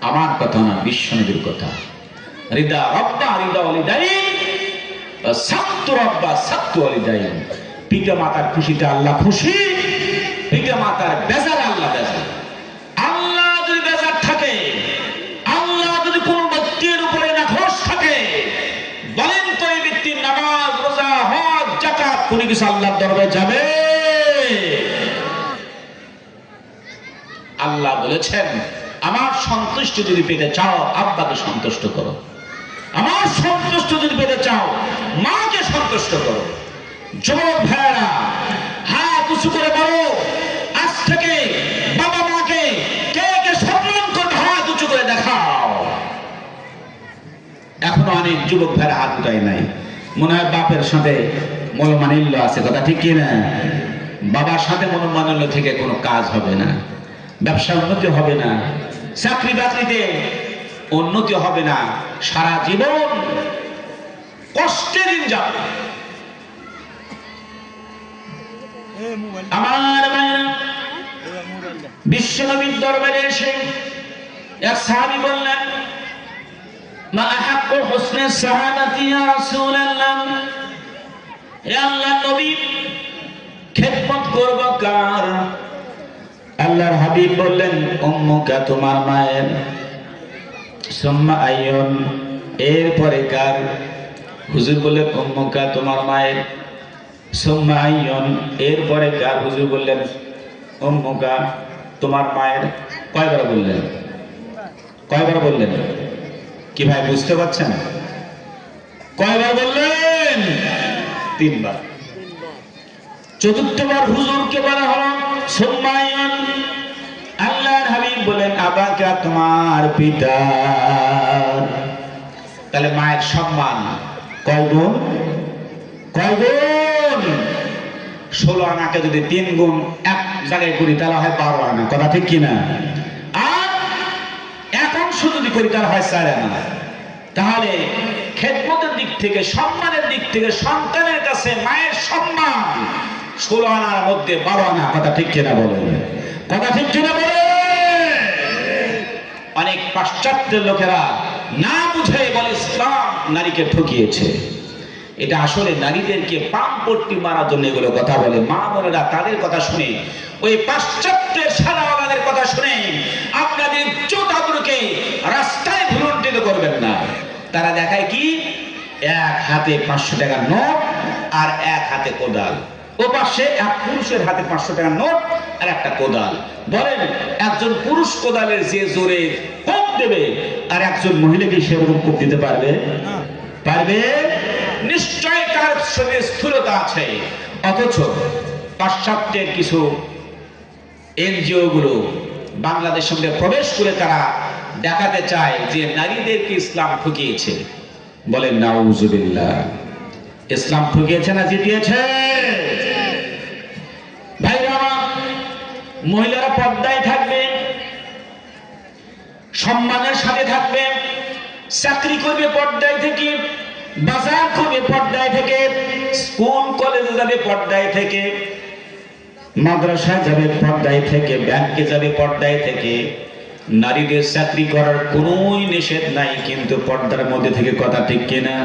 আমার কথা না, বিশ্বনবীর কথা। রিদা রব্বা রিদা ওয়ালিদাইন, সাক্তু রব্বা সাক্তু ওয়ালিদাইন। পিতা মাতার খুশিতে আল্লাহ খুশি, পিতা মাতার বেজার আল্লাহ বেজার। আল্লাহ যদি বেজার থাকে, আল্লাহ যদি কোনো ব্যক্তির উপরে নাখোশ থাকে, বলেন তো এই ব্যক্তির নামাজ রোজা হজ যাকাত কোনো কিছু আল্লাহর দরবারে যাবে? আল্লাহ বলেছেন, আমার সন্তুষ্ট যদি পেতে চাও, আব্বাকে সন্তুষ্ট করো। আমার সন্তুষ্ট যদি পেতে চাও, মাকে সন্তুষ্ট করো। যুবক ভাইরা, হাত উঁচু করে বলো, আজ থেকে বাবা মাকে কে কে সম্মান করবে? হাত উঁচু করে দেখাও। এখনো অনেক যুবক ভাইরা হাত উঠায় নাই। মনে হয় বাপের সাথে মনোমালিন্য আছে, কথা ঠিক কিনা? বাবার সাথে মনোমালিন্য থেকে কোনো কাজ হবে না, ব্যবসা উন্নতি হবে না, চাকরি বাকরিতে উন্নতি হবে না, সারা জীবন কষ্টের দিন যাবে। আমার ভাইরা, বিশ্বনবীর দরবারে এসে এক সাহাবী বললেন, মা আহাক্কু হুসনে সাহাবাতি ইয়া রাসূলুল্লাহ, হে আল্লাহর নবী, খেদমত করব কার? আল্লাহর হাবিব বললেন, উম্মুকা, তোমার মায়ের। সুম্মা আইয়ুন, এরপরে কার? হুজুর বললেন, উম্মুকা, তোমার মায়ের। সুম্মা আইয়ুন, এরপরে কার? হুজুর বললেন, উম্মুকা, তোমার মায়ের। কয়বার বললেন? কয়বার বললেন? কি ভাই বুঝতে পারছেন? কয়বার বললেন? 3 বার। চতুর্থবার হুজুরকে বলা হলো সুম্মা আইয়ুন। আল্লাহর হাবিব বলেন, আবাকা, তোমার পিতা। তাহলে মায়ের সম্মান কয় গুণ? কয় গুণ? 16 আনাকে যদি 3 গুণ এক জায়গায় করি তাহলে হয় 12 আনা, কথা ঠিক কিনা? আর 1 অংশ যদি করি তাহলে হয় 4 আনা। তাহলে খেদমতের দিক থেকে, সম্মানের দিক থেকে সন্তানের কাছে মায়ের সম্মান 16 আনার মধ্যে 12 আনা, কথা ঠিক কিনা বলেন? কথা ঠিক কিনা বলে? অনেক পাশ্চাত্যের লোকেরা না বুঝে বলে ইসলাম নারীকে ঠকিয়েছে। এটা আসলে নারীদেরকে পামপট্টি মারার জন্য এগুলো কথা বলে। মা বোনেরা তাদের কথা শুনে, ওই পাশ্চাত্যের সাদাওয়ালাদের কথা শুনে আপনাদের চোদাগুলোকে রাস্তায় ভুলুণ্ঠিত করবেন না। তারা দেখায় কি? এক হাতে 500 টাকার নোট আর এক হাতে কোদাল। ও পাশে এক পুরুষের হাতে 500 টাকার নোট আর একটা কোদাল। বলেন, একজন পুরুষ কোদালের যে জোরে কোপ দেবে আর একজন মহিলাকে সেরকম কোপ দিতে পারবে? পারবে? নিশ্চয় তার শরীরে স্থূলতা আছে। অথচ পাশ্চাত্যের কিছু এনজিও গুলো বাংলাদেশের সঙ্গে প্রবেশ করে তারা দেখাতে চায় যে নারীদেরকে ইসলাম ঠকিয়েছে। বলেন নাউজুবিল্লাহ। ইসলাম ঠকিয়েছে না জিতিয়েছে? ভাইরা, মহিলারা পর্দায় থাকবে, সম্মানের সাথে থাকবে, চাকরি করবে পর্দায় থেকে, বাজার করবে পর্দায় থেকে, স্কুল কলেজে যাবে পর্দায় থেকে, মাদ্রাসায় যাবে পর্দায় থেকে, ব্যাংকে যাবে পর্দায় থেকে। নারীদের চাকরি করার কোনোই নিষেধ নাই, কিন্তু পর্দার মধ্যে থেকে, কথা ঠিক কিনা?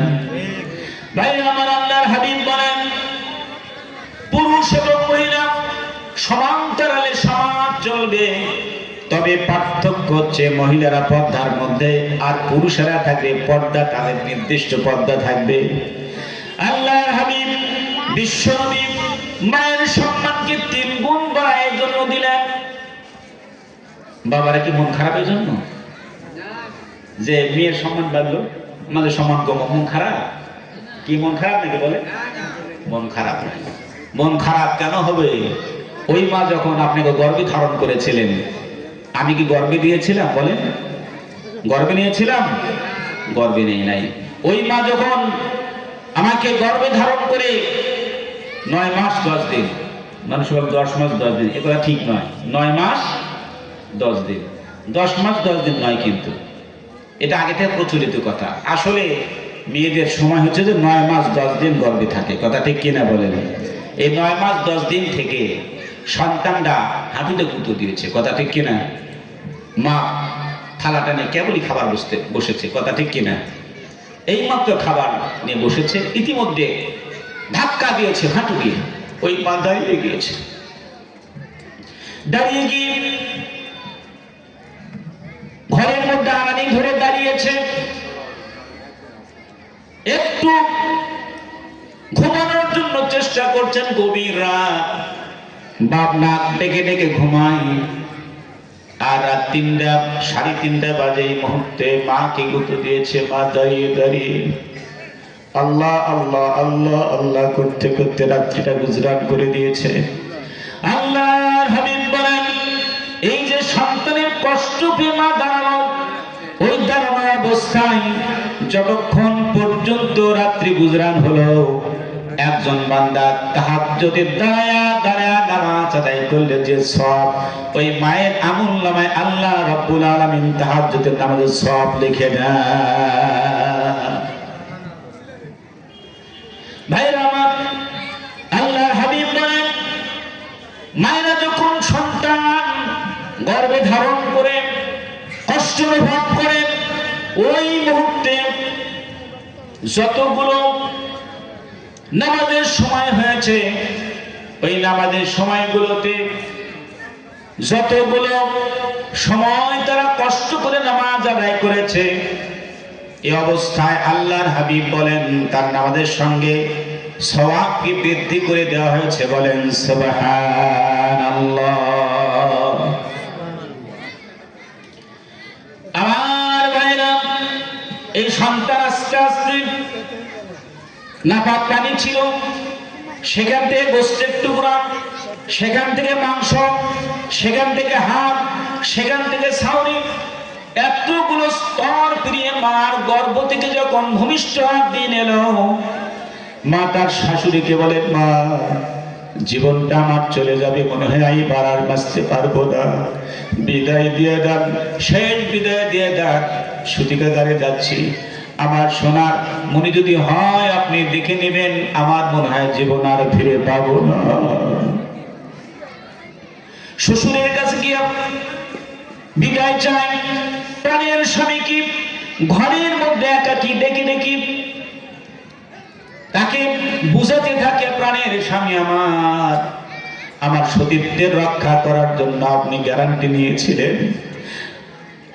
ভাই আমার, আল্লাহর হাবিব বলেন, পুরুষ এবং মহিলা সমান্তরালে সমাজ চলবে, তবে পার্থক্য হচ্ছে মহিলারা পর্দার মধ্যে আর পুরুষেরা থাকবে পর্দা, তাদের নির্দিষ্ট পর্দা থাকবে। আল্লাহর হাবিব বিশ্বনবী মায়ের সম্মানকে 3 গুণ বাড়ানোর জন্য দিলেন। বাবারা কি মন খারাপের জন্য যে মেয়ের সম্মান বাড়লো, আমাদের সম্মান কম, মন খারাপ? কি মন খারাপ নাকি বলে? মন খারাপ নাই। মন খারাপ কেন হবে? ওই মা যখন আপনাকে গর্ভে ধারণ করেছিলেন, আমি কি গর্ভে দিয়েছিলাম? বলেন, গর্ভে নিয়েছিলাম? গর্ভে নেই নাই। ওই মা যখন আমাকে গর্ভে ধারণ করে 9 মাস 10 দিন, মানুষ বলে 10 মাস 10 দিন, এ কথা ঠিক নয়। 9 মাস 10 দিন, 10 মাস 10 দিন নয়, কিন্তু এটা আগে থেকে প্রচলিত কথা। আসলে মেয়েদের সময় হচ্ছে যে 9 মাস 10 দিন গর্ভে থাকে, কথা ঠিক কিনা বলেন? এই 9 মাস 10 দিন থেকে সন্তানটা হাঁটুতে গুঁতো দিয়েছে, কথা ঠিক কিনা? মা থালাটা নিয়ে কেবলই খাবার বসেছে, কথা ঠিক কিনা? এই মাত্র খাবার নিয়ে বসেছে, ইতিমধ্যে ধাক্কা দিয়েছে হাঁটু দিয়ে, ওই মা দাঁড়িয়ে গিয়েছে। দাঁড়িয়ে গিয়ে ঘরের মধ্যে আড়ানি ধরে দাঁড়িয়েছে, একটু ঘুমানোর জন্য চেষ্টা করছেন। গভীর রাত, বাপ নাক ডেকে ডেকে ঘুমায়, আর রাত 3টা 3:30 বাজে এই মুহূর্তে মাকে গুঁতো দিয়েছে। মা দাঁড়িয়ে দাঁড়িয়ে আল্লাহ আল্লাহ আল্লাহ আল্লাহ করতে করতে রাত্রিটা গুজরাট করে দিয়েছে। আল্লাহর হাবিব বলেন, এই যে সন্তানের কষ্ট পেয়ে মা দাঁড়ানো, ওই দাঁড়ানো অবস্থায় যতক্ষণ পর্যন্ত রাত্রি গুজরান হলো, একজন বান্দা তাহাজ্জুদের দাঁড়ায়া দাঁড়ায়া নামাজ আদায় করলে যে সওয়াব, ওই মায়ের আমলনামায় আল্লাহ রাব্বুল আলামিন তাহাজ্জুদের নামাজের সওয়াব লিখে দেন। ভাইরা আমার, আল্লাহর হাবিব বলেন, মায়েরা যখন সন্তান গর্ভে ধারণ করে কষ্ট অনুভব করে, ওই মুহূর্তে যতগুলো নামাজের সময় হয়েছে, ওই নামাজের সময়গুলোতে যতগুলো সময় তারা কষ্ট করে নামাজ আদায় করেছে, এই অবস্থায় আল্লাহর হাবিব বলেন তার নামাজের সঙ্গে সওয়াবকে বৃদ্ধি করে দেওয়া হয়েছে। বলেন সুবহানাল্লাহ। আমার ভাইরা, এই সন্তান আস্তে আস্তে নাপাক পানি ছিল, সেখান থেকে গোস্তের টুকরা, সেখান থেকে মাংস, সেখান থেকে হাড়, সেখান থেকে ছাউনি, এতগুলো স্তর পেরিয়ে মার গর্ভ থেকে যখন ভূমিষ্ঠ দিন এলো, মা তার শাশুড়িকে বলেন, মা জীবনটা আমার চলে যাবে, মনে হয় এইবার আর বাঁচতে পারবো না, বিদায় দিয়ে দেন, শেষ বিদায় দিয়ে দেন, সুতিকাগারে যাচ্ছি, আমার সোনার মনি যদি হয় আপনি দেখে নেবেন, আমার মনে হয় জীবন আর ফিরে পাবো না। শ্বশুরের কাছে গিয়ে বিদায় চাই, প্রাণের স্বামীকে ঘরের মধ্যে একাকি ডেকে ডেকে তাকে বুঝাতে থাকে, প্রাণের স্বামী আমার, আমার সতীত্বের রক্ষা করার জন্য আপনি গ্যারান্টি নিয়েছিলেন,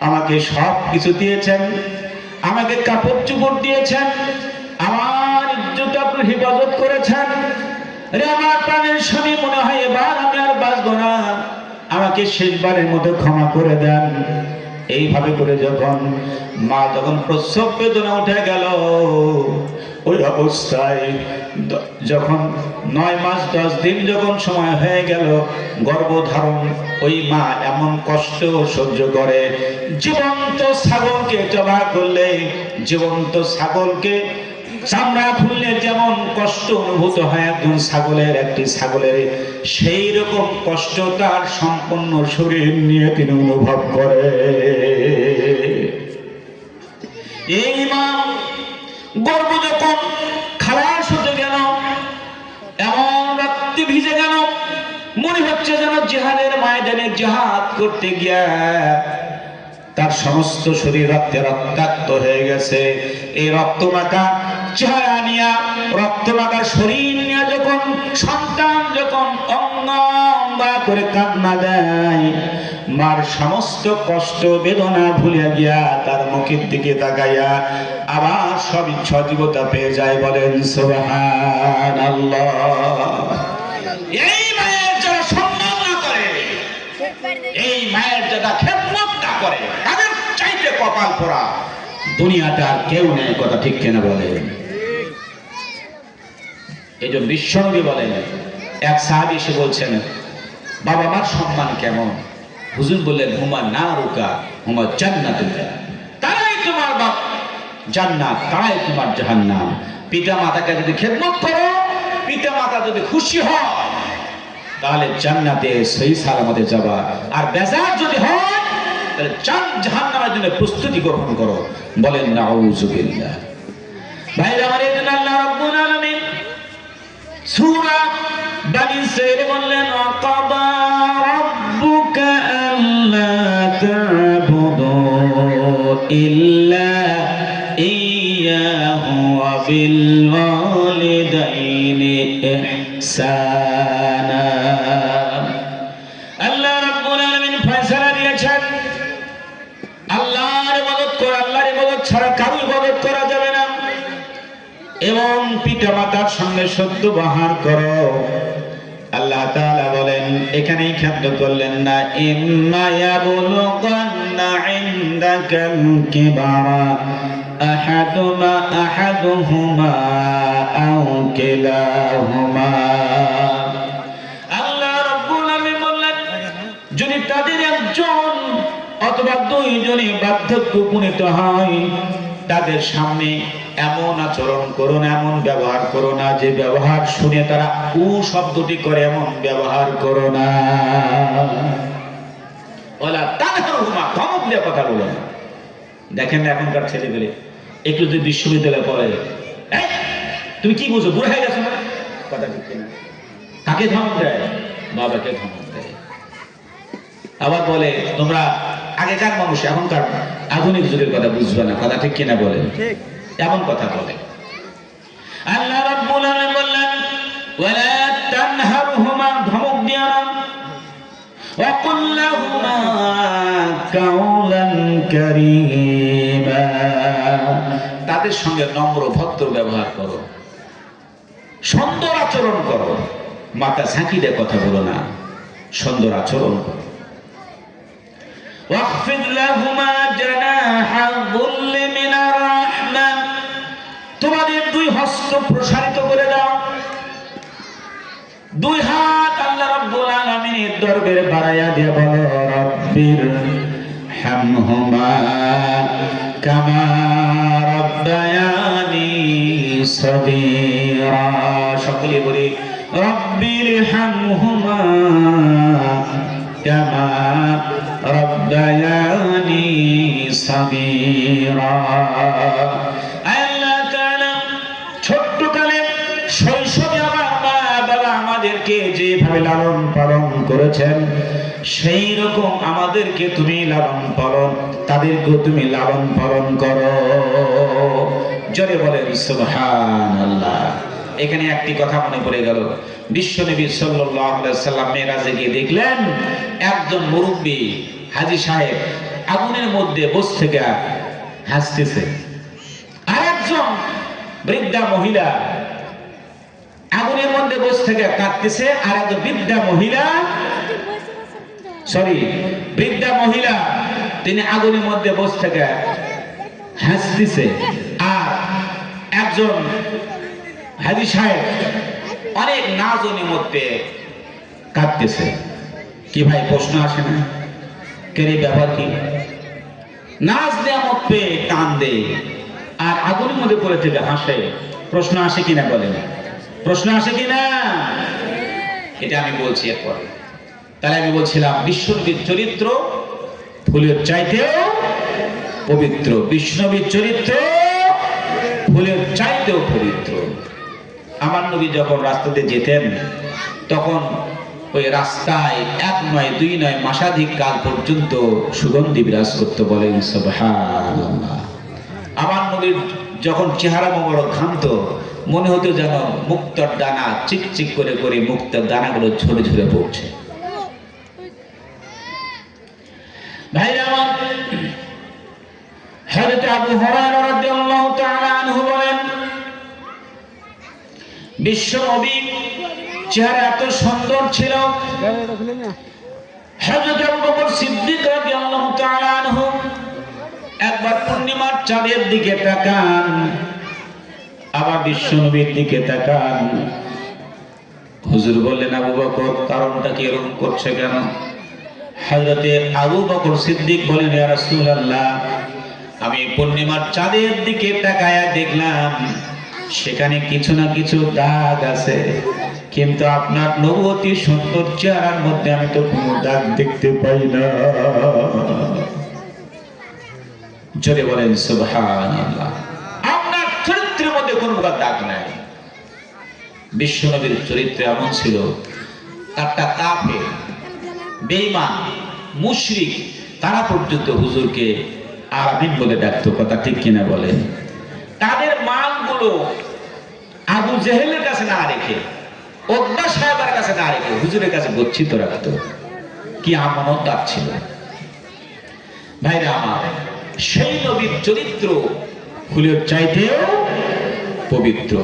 আমাকে সব কিছু দিয়েছেন, আমাকে কাপড় চোপড় দিয়েছেন, আমার ইজ্জত আপনি হেফাজত করেছেন, রে আমার প্রাণের স্বামী, মনে হয় এবার আমি আর বাঁচবো না, আমাকে শেষবারের মতো ক্ষমা করে দেন। এইভাবে করে যখন মা যখন প্রসব বেদনা উঠে গেল, ওই অবস্থায় যখন 9 মাস 10 দিন যখন সময় হয়ে গেল গর্ভধারণ, ওই মা এমন কষ্ট সহ্য করে, জীবন্ত ছাগলকে জবাই করলে, জীবন্ত ছাগলকে চামড়া খুললে যেমন কষ্ট অনুভূত হয় একজন ছাগলের, একটি ছাগলের, সেই রকম কষ্ট তার সম্পূর্ণ শরীর নিয়ে তিনি অনুভব করে। এই মা গর্ভ যখন খালাস হতে গেল, এমন রক্তে ভিজে গেল, মনে হচ্ছে যেন জিহাদের ময়দানে জিহাদ করতে গিয়া তার সমস্ত শরীর রক্তে রক্তাক্ত হয়ে গেছে। এই রক্তমাখা চেহারা নিয়ে, রক্তমাখা শরীর নিয়ে যখন সন্তান যখন অঙ্গ করে কান্না দেয়, মার সমস্ত কষ্ট বেদনা ভুলে গিয়া তার মুখের দিকে তাকাইয়া আবার সব সজীবতা পেয়ে যায়। বলেন সুবহানাল্লাহ। এই মায়ের যারা সম্মান না করে, এই মায়ের যারা কপাল পোড়া, দুনিয়াতে আর কেউ নেই। কথা ঠিক কিনা বলেন? এই যে বিশ্বনবী বলেন, এক সাহাবী এসে বলছেন, বাবা মার সম্মান কেমন? হুজুর বললেন, হুমা নারুকা হুমা জান্নাতুকা, তারাই তোমার বাপ জান্নাত, তারাই তোমার জাহান্নাম। পিতা মাতাকে যদি খেদমত করো, পিতা মাতা যদি খুশি হয়, তাহলে জান্নাতে সহি সালামতে যাবা। আর বেজার যদি হয়, তাহলে জাহান্নামের জন্য প্রস্তুতি গ্রহণ করো। বলেন নাউযুবিল্লাহ। ভাইরা আমার, এই জন্য আল্লাহ রাব্বুল আলামিন সূরা বনী ইসরাঈল বললেন, ওয়াকাদা রাব্বুকা আল্লা তা'বুদু ইল্লা ইয়াহু ওয়া বিল ওয়ালিদাইনি ইহসানা। আল্লাহ রাব্বুল আলামিন ফয়সালা দিয়েছেন, আল্লাহর ইবাদত করা, আল্লাহর ইবাদত ছাড়া কারো ইবাদত করা যাবে না, এবং পিতা মাতার সঙ্গে সদ্য ব্যবহার করো। আল্লাহ তাআলা বলেন, এখানেই খাদ্য করলেন না, ইম্মা ইয়াবলুগান্না ইনদাকাল কিবারা আহাদুহুমা আও কিলাহুমা। আল্লাহ রাব্বুল আলামিন বললেন, যদি তাদের একজন অথবা দুইজনই বার্ধক্য উপনীত হয়, তাদের সামনে এমন আচরণ করো না, এমন ব্যবহার করো না যে ব্যবহার শুনে তারা উ শব্দটি করে, এমন ব্যবহার করো না। ওলা তানহারহুমা, ধমক দিয়ে কথা বলো না। দেখেন না এখনকার ছেলেপেলে, একটু যদি বিশ্ববিদ্যালয়ে পড়ে, এই তুমি কি বুঝো, বুড়া হয়ে গেছো না? কথা ঠিক কিনা? কাকে ধমক দেয়? বাবাকে ধমক দেয়। আবার বলে, তোমরা আগেকার মানুষ এখনকার আধুনিক যুগের কথা বুঝবে না। কথা ঠিক কিনা বলেন? এমন কথা বলে। আল্লাহ রাব্বুল আলামিন বললেন, ওয়ালা তানহারহুমা, ধমক দিও না, ওয়া কুল লাহুমা কাওলান কারীমা, তাদের সঙ্গে নম্র ভদ্র ব্যবহার করো, সুন্দর আচরণ করো। মাথা ঝাঁকি দিয়ে কথা বলো না, সুন্দর আচরণ করো। ওয়াখফিদ লাহুমা জানাহা যুল্লি মিনার রাহমা, তোমাদের দুই হস্ত প্রসারিত করে দাও, দুই হাত আল্লাহ রাব্বুল আলামিনের দরবারে বাড়াইয়া দিয়ে বলো, রাব্বির হামহুমা কামা রাব্বায়ানি সগীরা। সকলে বলি, রাব্বির হামহুমা কামা রাব্বায়ানি সগীরা। আল্লাহ তাআলা ছোট্টকালে শৈশবে আমার মা বাবা আমাদেরকে যেভাবে লালন পালন করেছেন, সেই রকম আমাদেরকে তুমি লালন পালন, তাদেরকেও তুমি লালন পালন করো। জোরে বলেন সুবহানাল্লাহ। এখানে একটি কথা মনে পড়ে গেল, বিশ্বনবী সাল্লাল্লাহু আলাইহি সাল্লাম মেরাজে গিয়ে দেখলেন একজন মুরব্বী হাজী সাহেব আগুনের মধ্যে বসে থেকে হাসতেছে, আর একজন বৃদ্ধা মহিলা আগুনের মধ্যে বসে থেকে কাঁদতেছে, আর একজন বৃদ্ধা মহিলা তিনি আগুনের মধ্যে বসে থেকে হাসতেছে, আর একজন হাজী সাহেব অনেক নাজনের মধ্যে কাঁদতেছে। কি ভাই, প্রশ্ন আসে না? কেরে ব্যাপার কি? নাচ নেয়ামত পেয়ে কান্দে আর আগুনের মধ্যে পড়ে থেকে হাসে। প্রশ্ন আসে কিনা বলেন? প্রশ্ন আসে কিনা? এটা আমি বলছি এরপরে। তাহলে আমি বলছিলাম বিশ্বনবীর চরিত্র ফুলের চাইতেও পবিত্র, বিষ্ণবীর চরিত্র ফুলের চাইতেও পবিত্র। আমার নবী যখন রাস্তাতে যেতেন, তখন ওই রাস্তায় এক নয় দুই নয় মাসাধিক কাল পর্যন্ত সুগন্ধি বিরাজ করতে। বলেন সুবহানাল্লাহ। আমার নবীর যখন চেহারা মোবারক ঘামত, মনে হতো যেন মুক্তার দানা চিকচিক করে করে মুক্তার দানাগুলো ঝরে ঝরে পড়ছে। ভাইরা আমার, হযরত আবু হুরায়রা রাদিয়াল্লাহু তাআলা আনহু বলেন, বিশ্ব নবী চেহারা এত সুন্দর ছিল, হযরত আবু বকর সিদ্দিক রাদিয়াল্লাহু তাআলা আনহু এক চাঁদের দিকে তাকান, আবার বিশ্ব নবীর দিকে তাকান। হুজুর বললেন, আবু বকর কারণটা কি এরকম করছে কেন? হযরতে আবু বকর সিদ্দিক বলেন, ইয়া রাসূলুল্লাহ, আমি পূর্ণিমার চাঁদের দিকে তাকায়া দেখলাম সেখানে কিছু না কিছু দাগ আছে, কিন্তু আপনার নবুয়তী সুন্দর চেহারার মধ্যে আমি তো কোনো দাগ দেখতে পাই না। জোরে বলেন সুবহানাল্লাহ। আপনার চরিত্রের মধ্যে কোনো দাগ নাই। বিশ্বনবীর চরিত্র এমন ছিল, একটা কাফের, বেঈমান, মুশরিক তারা পর্যন্ত হুজুরকে আমিন বলে ডাকতো। কথা ঠিক কিনা বলেন? তাদের মালগুলো আবু জেহেলের কাছে না রেখে, উতবা সাহেবের কাছে না রেখে হুজুরের কাছে গচ্ছিত রাখতো। কি আমানতদার ছিল ভাইরা আমার। সেই নবীর চরিত্র ফুলের চাইতেও পবিত্র।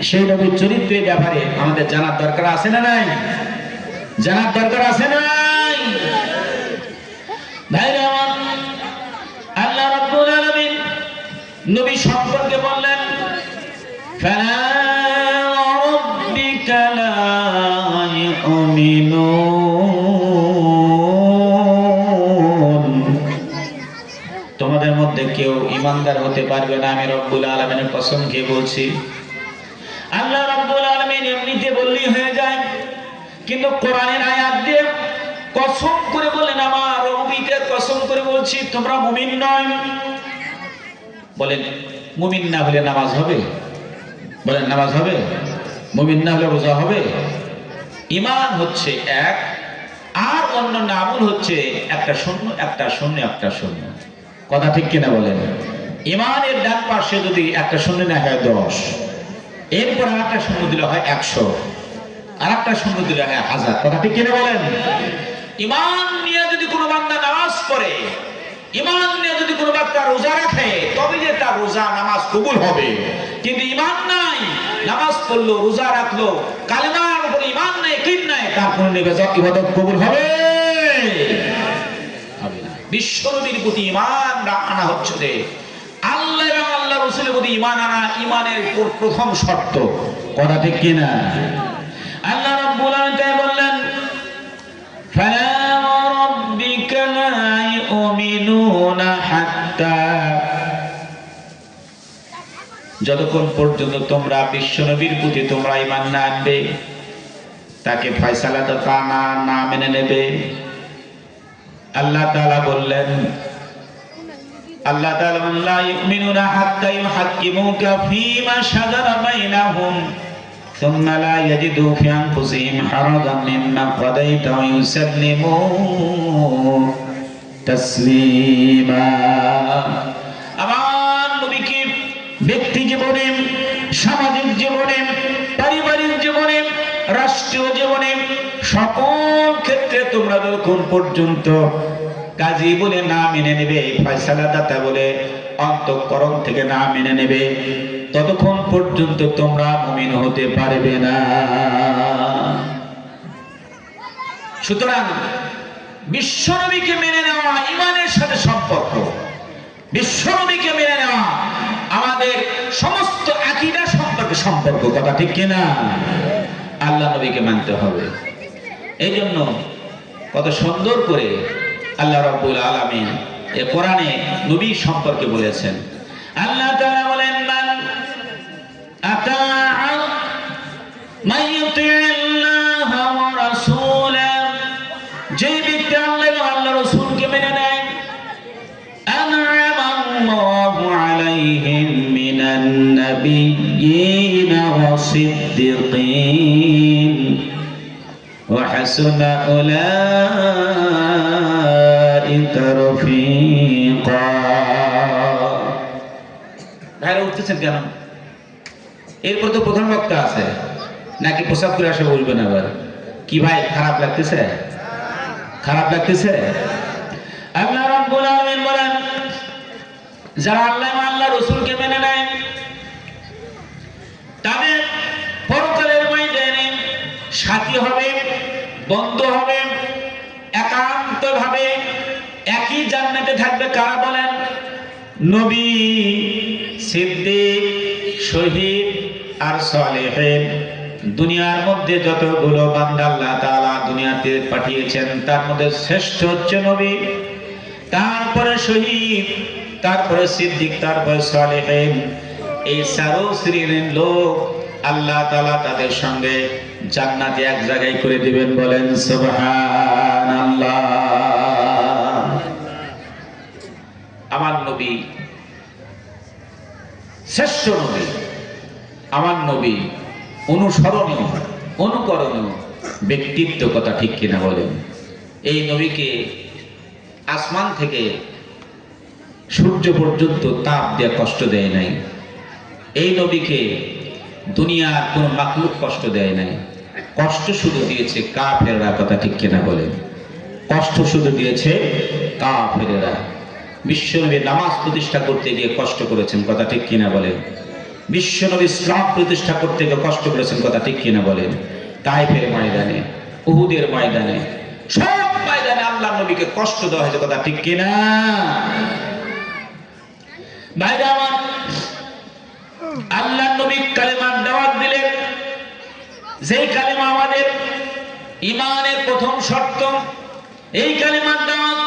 সেই নবীর চরিত্রের ব্যাপারে আমাদের জানার দরকার আছে না নাই? জানার দরকার আছে না নাই? ভাইরা আমার, আল্লাহ রাব্বুল আলামিন নবী সম্পর্কে বললেন, ফালা রাব্বিকা লা ইউমিনুন, তোমাদের মধ্যে কেউ ঈমানদার হতে পারবে না, আমি রব্বুল আলামিনের কসম খেয়ে বলছি। আল্লাহ রাব্বুল আলামিন এমনিতে বললেই হয়ে যায়, কিন্তু কোরআনের আয়াত দিয়ে কসম করে বলেন, আমার রব্বিকে কসম করে বলছি তোমরা মুমিন নয়। বলেন মুমিন না হলে নামাজ হবে? বলেন নামাজ হবে? মুমিন না হলে রোজা হবে? ঈমান হচ্ছে এক, আর অন্য আমল হচ্ছে একটা শূন্য একটা শূন্য একটা শূন্য। কথা ঠিক কিনা বলেন? ঈমানের ডান পাশে যদি একটা শূন্য না হয় 10, এরপর আর একটা শূন্য দিলে হয় 100, আর একটা শূন্য দিলে হয় 1000। কথা ঠিক কিনা বলেন? ঈমান নিয়ে যদি কোনো বান্দা নামাজ পড়ে, ঈমান নিয়ে যদি কোনো বান্দা রোজা রাখে, তবে যে তার রোজা নামাজ কবুল হবে। কিন্তু ঈমান নাই, নামাজ পড়লো, রোজা রাখলো, কালেমার উপরে ঈমান নাই, কিন নাই, তার কোনো ইবাদত কবুল হবে হবে না। বিশ্বনবীর প্রতি ঈমান আনা হচ্ছে যে আল্লাহ এবং আল্লাহ রাসূলের প্রতি ঈমান আনা ঈমানের প্রথম শর্ত। কথা ঠিক কিনা? আল্লাহ রাব্বুল আলামিন বললেন, ফালা রাব্বিকা লা ইউমিনুনা হাত্তা, যতক্ষণ পর্যন্ত তোমরা বিশ্বনবীর প্রতি তোমরা ঈমান না আনবে, তাকে ফয়সালাটা তা না মেনে নেবে। আল্লাহ তাআলা বললেন, আল্লাহ তাআলা লা ইউমিনুনা হাত্তা ইউহাক্কিমুকা ফীমা শাজারা বাইনাহুম সুম্মা লা ইয়াজিদু ফি আনফুসিহিম হারাজান মিম্মা কাদাইতা ওয়া ইউসাল্লিমু তাসলিমা। আমার নবীকে ব্যক্তি জীবনে, সামাজিক জীবনে, পারিবারিক জীবনে, রাষ্ট্রীয় জীবনে, সকল ক্ষেত্রে তোমরা যতক্ষণ পর্যন্ত কাজী বলে না মেনে নেবে, ফয়সালাদাতা বলে অন্তঃকরণ থেকে না মেনে নেবে, ততক্ষণ পর্যন্ত তোমরা মুমিন হতে পারবে না। সুতরাং বিশ্বনবীকে মেনে নেওয়া ঈমানের সাথে সম্পর্ক। বিশ্বনবীকে মেনে নেওয়া আমাদের সমস্ত আকীদা সম্পর্কে সম্পর্ক। কথা ঠিক কিনা? আল্লাহ নবীকে মানতে হবে। এই জন্য কত সুন্দর করে আল্লাহ রাব্বুল আলামিন এই কোরআনে নবী সম্পর্কে বলেছেন। আল্লাহ তাআলা বলেন, মান আতাআ মান ইউতি'আল্লাহ ওয়া রাসূলাহু, যে ব্যক্তি আল্লাহ এবং আল্লাহর রাসূলকে মেনে নেয়, আন'আমা আল্লাহু আলাইহিম মিনান নাবিয়্যিনা ওয়া সিদ্দিকিন ওয়া হাসুনা উলাইকা রফিকা। ভাইরা উঠতেছেন কেন? এরপর তো প্রধান বক্তা আছে, নাকি পোশাক করে আসে বলবেন আবার? কি ভাই খারাপ লাগতেছে? খারাপ লাগতেছে? আল্লাহ রাব্বুল আলামিন বলেন, যারা আল্লাহ এবং আল্লাহর রাসূলকে মেনে নেয়, তাদের পরকালের ময়দানে সাথী হবে, বন্ধু হবে, একান্তভাবে একই জান্নাতে থাকবে। কারা বলেন? নবী, সিদ্দিক, শহীদ আর সালেহীন, দুনিয়ার মধ্যে যতগুলো বান্দা আল্লাহ তাআলা দুনিয়াতে পাঠিয়েছেন তার মধ্যে শ্রেষ্ঠ হচ্ছে নবী, তারপরে শহীদ, তারপরে সিদ্দিক, তারপরে সালেহীন। এই চারো শ্রেণীর লোক আল্লাহ তাআলা তাদের সঙ্গে জান্নাতে এক জায়গায় করে দিবেন। বলেন সুবহানাল্লাহ। আমার নবী শ্রেষ্ঠ নবী, আমার নবী অনুসরণীয়, অনুকরণীয় ব্যক্তিত্ব, কথা ঠিক কিনা বলেন? এই নবীকে আসমান থেকে সূর্য পর্যন্ত তাপ দিয়ে কষ্ট দেয় নাই। এই নবীকে দুনিয়ার কোন মাখলুক কষ্ট দেয় নাই। কষ্ট শুধু দিয়েছে কাফেররা, কথা ঠিক কিনা বলেন? কষ্ট শুধু দিয়েছে কাফেররা। বিশ্বনবী নামাজ প্রতিষ্ঠা করতে গিয়ে কষ্ট করেছেন, কথা ঠিক কিনা বলেন? বিশ্বনবী ইসলাম প্রতিষ্ঠা করতে গিয়ে কষ্ট করেছেন, কথা ঠিক কিনা বলেন? তাইফের ময়দানে, উহুদের ময়দানে, সব ময়দানে আল্লাহ নবীকে কষ্ট দেওয়া হয়েছে, কথা ঠিক কিনা? ভাইরা আমার, আল্লাহ নবী কালেমার দাওয়াত দিলেন, যেই কালেমা আমাদের ঈমানের প্রথম শর্ত। এই কালেমার দাওয়াত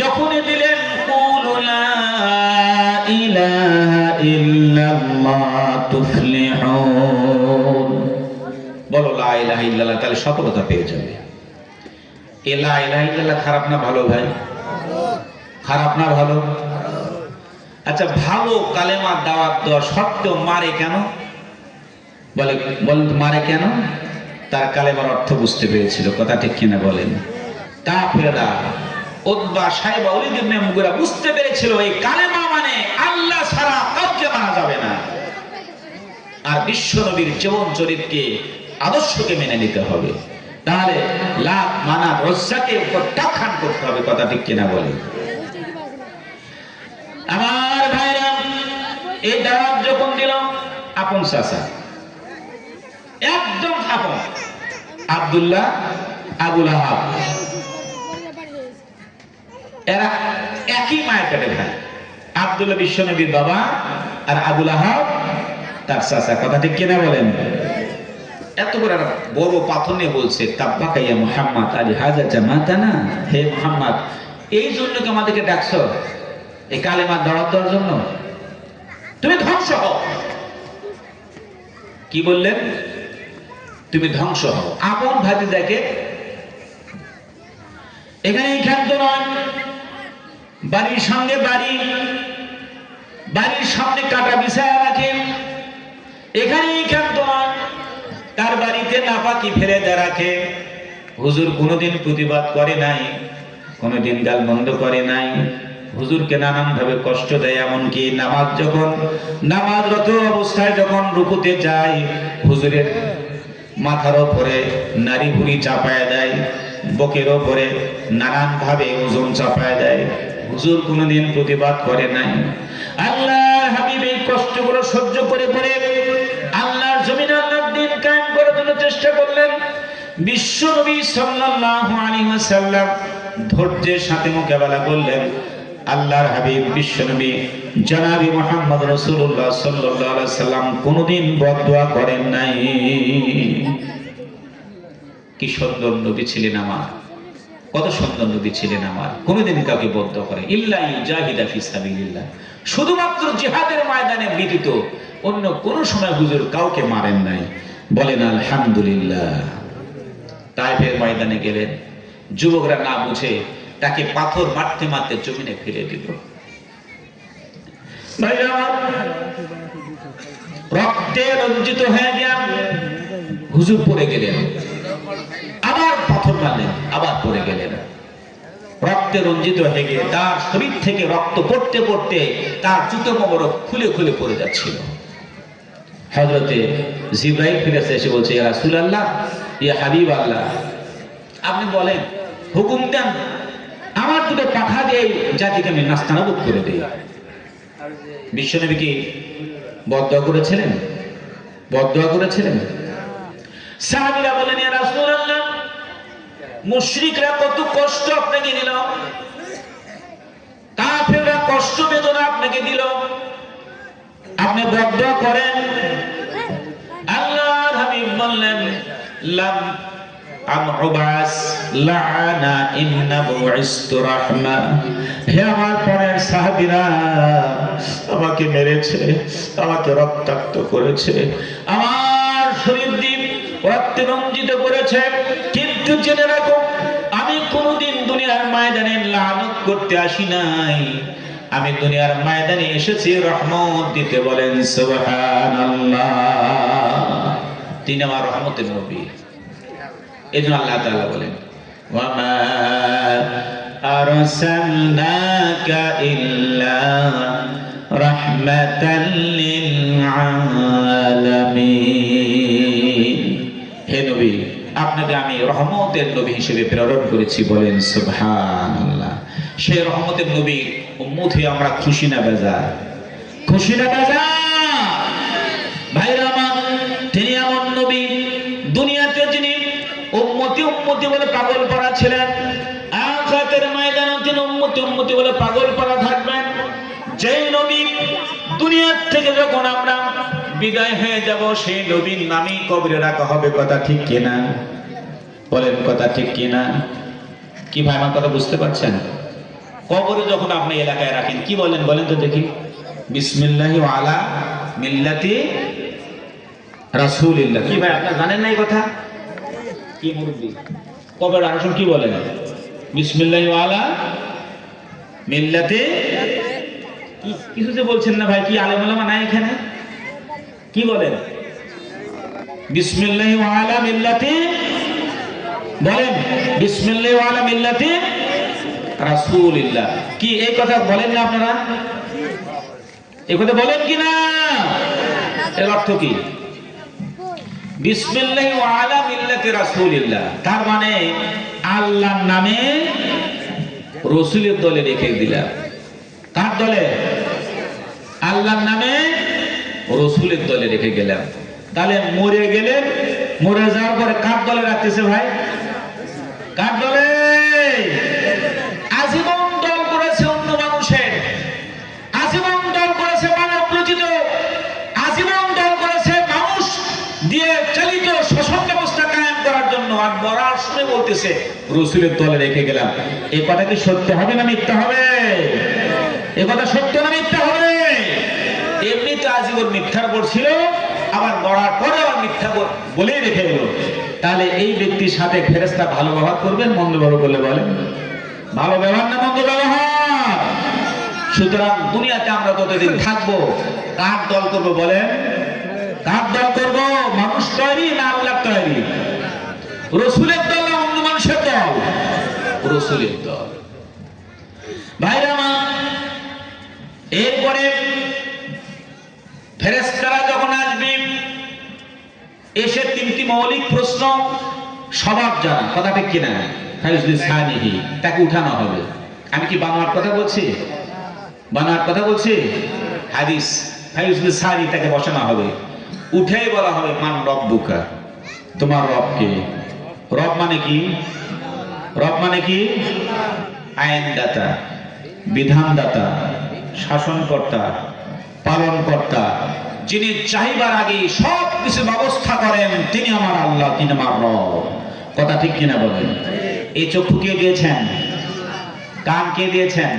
যখনই দিলেন, কুলু লা ইলাহা ইল্লাল্লাহ তুফলিহুন, বলো লা ইলাহা ইল্লাল্লাহ, তাহলে সফলতা পেয়ে যাবে। এ লা ইলাহা ইল্লাল্লাহ খারাপ না ভালো ভাই? খারাপ না ভালো? আচ্ছা, ভালো কালেমার দাওয়াত দেওয়া সত্ত্বেও মারে কেন? বলেন মারে কেন? তার কালেমার অর্থ বুঝতে পেরেছিল, কথা ঠিক কিনা বলেন? কাফেররা, উতবা, সাইবা, ওলীদ ইবনে মুগীরা বুঝতে পেরেছিল এই কালেমা মানে আল্লাহ ছাড়া কাউকে মানা যাবে না, আর বিশ্বনবীর জীবন চরিত্রকে, আদর্শকে মেনে নিতে হবে। তাহলে লাত, মানাত, উজ্জাকে প্রত্যাখ্যান করতে হবে, কথা ঠিক কিনা বলেন? আমার ভাইরা, এই দাওয়াত যখন দিল, আপন চাচা, একদম আপন, আব্দুল্লাহ, আবু লাহাব, এরা একই মায়ের পেটে ভাই। আব্দুল্লাহ বিশ্বনবীর বাবা, আর আবু লাহাব তার চাচা, কথা ঠিক কিনা বলেন? এত বড় বড় পাথর নিয়ে বলছে, তাব্বাকা ইয়া মুহাম্মদ আলী হাজা জামাতানা, হে মুহাম্মদ, এই জন্য কি আমাদেরকে ডাকছো? এই কালেমার দাওয়াত দেওয়ার জন্য? তুমি ধ্বংস হও। কি বললেন? তুমি ধ্বংস হও। আপন ভাতিজাকে এখানে ক্ষান্ত নয়, বাড়ির সঙ্গে বাড়ি, বাড়ির সামনে কাটা বিছায়া রাখেন, এখানেই ক্ষান্ত নয়, তার বাড়িতে নাপাকি ফেলে দেয়া রাখে। হুজুর কোনোদিন প্রতিবাদ করে নাই, কোনোদিন গাল বন্ধ করে নাই, হুজুরকে নানান ভাবে কষ্ট দেয়। এমনকি নামাজরত অবস্থায় যখন রুকুতে যায়, হুজুরের মাথার উপরে নারী ভুড়ি চাপায় দেয়, বকের উপরে নানান ভাবে ওজন চাপায় দেয়। হুজুর কোনোদিন প্রতিবাদ করে নাই। আল্লাহর হাবিব এই কষ্টগুলো সহ্য করে করে আল্লাহর জমিনে আল্লাহর দ্বীন কায়েম করার জন্য চেষ্টা করলেন। বিশ্বনবী সাল্লাল্লাহু আলাইহি ওয়াসাল্লাম ধৈর্যের সাথে মোকাবেলা করলেন। আল্লাহর হাবিব বিশ্বনবী জনাবি মুহাম্মদ রাসূলুল্লাহ সাল্লাল্লাহু আলাইহি ওয়াসাল্লাম কোনোদিন বদদুয়া করেন নাই। কি সুন্দর নবী ছিলেন আমার, কত সুন্দর নবী ছিলেন আমার, কোনোদিন কাউকে বদদুয়া করে ইল্লা ইউজাহিদা ফি সাবিলিল্লাহ, শুধুমাত্র জিহাদের ময়দানে ব্যতীত অন্য কোন সময় হুজুর কাউকে মারেন নাই। বলেন আলহামদুলিল্লাহ। তাইফের ময়দানে গেলেন, যুবকরা না বুঝে তাকে পাথর মারতে মারতে জমিনে ফেলে দিল। রক্তে রঞ্জিত হয়ে গেলেন, হুজুর পড়ে গেলেন, আবার পাথর মারলেন, আবার পড়ে গেলেন। রক্তে রঞ্জিত হয়ে গিয়ে তার শরীর থেকে রক্ত পড়তে পড়তে তার জুতো মোবারক খুলে খুলে পড়ে যাচ্ছিল। হযরতে জিবরাইল ফিরেছে, এসে বলছে, ইয়া রাসূলুল্লাহ, ইয়া হাবিব আল্লাহ, আপনি বলেন, হুকুম দেন, আমার দুটো পাখা দিয়ে জাতিকে আমি নাস্তানাবুদ করে দেই। বিশ্বনবী কি বদদুয়া করেছিলেন? বদদুয়া করেছিলেন? সাহাবীরা বলেন, ইয়া রাসূলুল্লাহ, মুশরিকরা কত কষ্ট আপনাকে দিল, কাফেররা কষ্ট বেদনা আপনাকে দিল, আপনি বদদোয়া করেন। আল্লাহর হাবিব বললেন লাম আমউবাস লাআনা ইন্না বুইস্তু রাহমা। হে আমার পরের সাহাবীরা, আমাকে মেরেছে, আমাকে রক্তাক্ত করেছে, আমার শরীর দিয়ে রক্তে রঞ্জিত করেছে, কিন্তু জেনে রাখো আমি কোনদিন দুনিয়ার ময়দানে লানত করতে আসি নাই, আমি দুনিয়ার ময়দানে এসেছি রহমত দিতে। বলেন সুবহানাল্লাহ। তিনি আমার রহমতের নবী। এজন্য আল্লাহ তাআলা বলেন ওয়া মা আরসালনাকা ইল্লা রাহমাতাল লিল আলামিন। হে নবী, আপনাকে আমি রহমতের নবী হিসেবে প্রেরণ করেছি। বলেন সুবহানাল্লাহ। সেই রহমতের নবী উম্মত হয়ে আমরা খুশি না বেজার? খুশি না বেজার? ভাইরা আমার, তিনি এমন নবী, দুনিয়াতে যিনি উম্মতি উম্মতি বলে পাগল পাড়া ছিলেন, আখিরাতের ময়দানে তিনি উম্মতি উম্মতি বলে পাগল পাড়া থাকবেন। যেই নবী দুনিয়ার থেকে যখন আমরা বিদায় হয়ে যাব, সেই নবীর নামই কবরে রাখা হবে। কথা ঠিক কিনা? বলেন কথা ঠিক কিনা? কি ভাই আমার কথা বুঝতে পারছেন? কবরে যখন আপনি এলাকায় রাখেন কি বলেন? বলেন তো দেখি। বিসমিল্লাহি ওয়া আলা মিল্লাতি রাসূলিল্লাহ। কি ভাই আপনারা জানেন না এই কথা? কি মুরব্বি কবরে আসল কি বলেন? বিসমিল্লাহি ওয়া আলা মিল্লাতি। কিছু যে বলছেন না ভাই, কি আলেম ওলামা নাই এখানে? কি বলেন? বিসমিল্লাহি ওয়া আলা মিল্লাতি। বলেন বিসমিল্লাহি ওয়া আলা মিল্লাতি রাসূলিল্লাহ। কি এই কথা বলেন না আপনারা? এই কথা বলেন কি না? এর অর্থ কি? বিসমিল্লাহি ওয়া আলা মিল্লাতি রাসূলিল্লাহ, তার মানে আল্লাহর নামে রাসূলের দলে রেখে দিলাম। কার দলে? আল্লাহর নামে রাসূলের দলে রেখে গেলাম। তাহলে মরে গেলে, মরে যাওয়ার পরে কার দলে রাখতেছে ভাই? কার দলে? আজীবন দল করেছে অন্য মানুষের, আজীবন দল করেছে মানব রচিত, আজীবন দল করেছে মানুষ দিয়ে চালিত শাসন ব্যবস্থা কায়েম করার জন্য। আর মরার সময় বলতেছে রাসূলের দলে রেখে গেলাম। এই কথা কি সত্য হবে না মিথ্যা হবে? এই কথা সত্য না মিথ্যা হবে? এমনিতে আজীবন মিথ্যার উপর ছিল, আবার মরার পরে আবার মিথ্যা বলেই রেখে গেল। তাহলে এই ব্যক্তির সাথে ফেরেশতা ভালো ব্যবহার করবেন, মন্দ ব্যবহার করলে বলেন? ভালো ব্যবহার না মন্দ ব্যবহার? সুতরাং দুনিয়াতে আমরা ততদিন থাকবো, কার দল করবো বলেন? কার দল করবো? মানুষ তৈরি না আল্লাহ তৈরি? রাসূলের দল না অন্য মানুষের দল? রাসূলের দল। ভাইরা আমার, এরপরে ফেরেশতারা যখন আসবে, এসে তিনটি মৌলিক প্রশ্ন সবার জানা। কথা ঠিক কিনা? তাকে উঠানো হবে। আমি কি বানোয়ার কথা বলছি? বানোয়ার কথা বলছি? হাদিস ফাইজুল সারি, তাকে বসানো হবে। উঠেই বলা হবে মান রব্বুকা, তোমার রব কে? রব মানে কি? রব মানে কি? আইনদাতা, বিধানদাতা, শাসনকর্তা, পালনকর্তা, যিনি চাইবার আগে সব কিছু ব্যবস্থা করেন, তিনি আমার আল্লাহ, তিনি আমার রব। কথা ঠিক কিনা বলেন? এই চক্ষু কে দিয়েছেন? কান কে দিয়েছেন?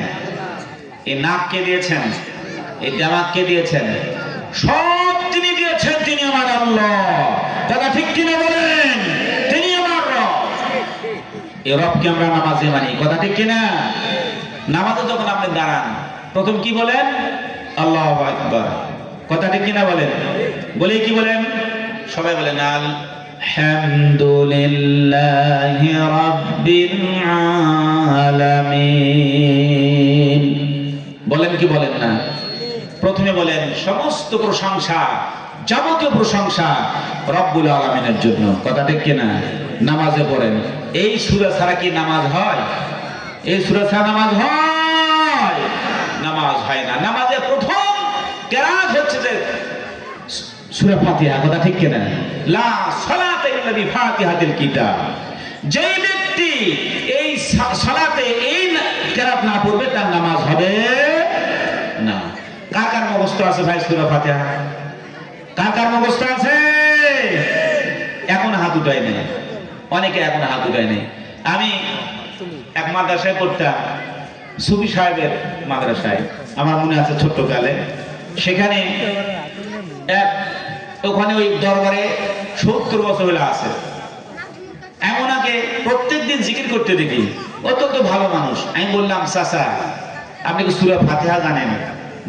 এই নাক কে দিয়েছেন? এই দিমাগ কে দিয়েছেন? সব তিনি দিয়েছেন, তিনি আমার আল্লাহ। কথা ঠিক কিনা বলেন? তিনি আমার রব। এই রবকে আমরা নামাজে মানি। কথা ঠিক কিনা? নামাজে যখন আপনি দাঁড়ান, প্রথম কি বলেন? আল্লাহু আকবার। কথা ঠিক কিনা বলেন? বলেই কি বলেন? সবাই বলেন আলহামদুলিল্লাহি রাব্বিল আলামিন। বলেন কি বলেন না? প্রথমে বলেন সমস্ত প্রশংসা, যাবতীয় প্রশংসা রব্বুল আলামিনের জন্য। কথা ঠিক কিনা? নামাজে পড়েন। এই সূরা ছাড়া কি নামাজ হয়? এই সূরা ছাড়া নামাজ হয়? নামাজ হয় না। নামাজে প্রথম কেরাত হচ্ছে যে সূরা ফাতিহা। কথা ঠিক কিনা? লা সালাতা ইল্লা বিফাতিহাতিল কিতাব। যেই ব্যক্তি এই সালাতে এই কেরাত না পড়বে, তার নামাজ হবে মুখস্থ আছে ভাই সূরা ফাতিহা? কার কার মুখস্থ আছে? এখন হাত উঠায় নেই, অনেকে এখন হাত উঠায় নেই। আমি এক মাদ্রাসায় পড়তাম, সুফি সাহেবের মাদ্রাসায়, আমার মনে আছে ছোট্টকালে। সেখানে ওখানে ওই দরবারে 70 বছর হলে আছে, এমন আগে প্রত্যেকদিন জিকির করতে দেখি, অত্যন্ত ভালো মানুষ। আমি বললাম, চাচা আপনি কি সূরা ফাতিহা জানেন?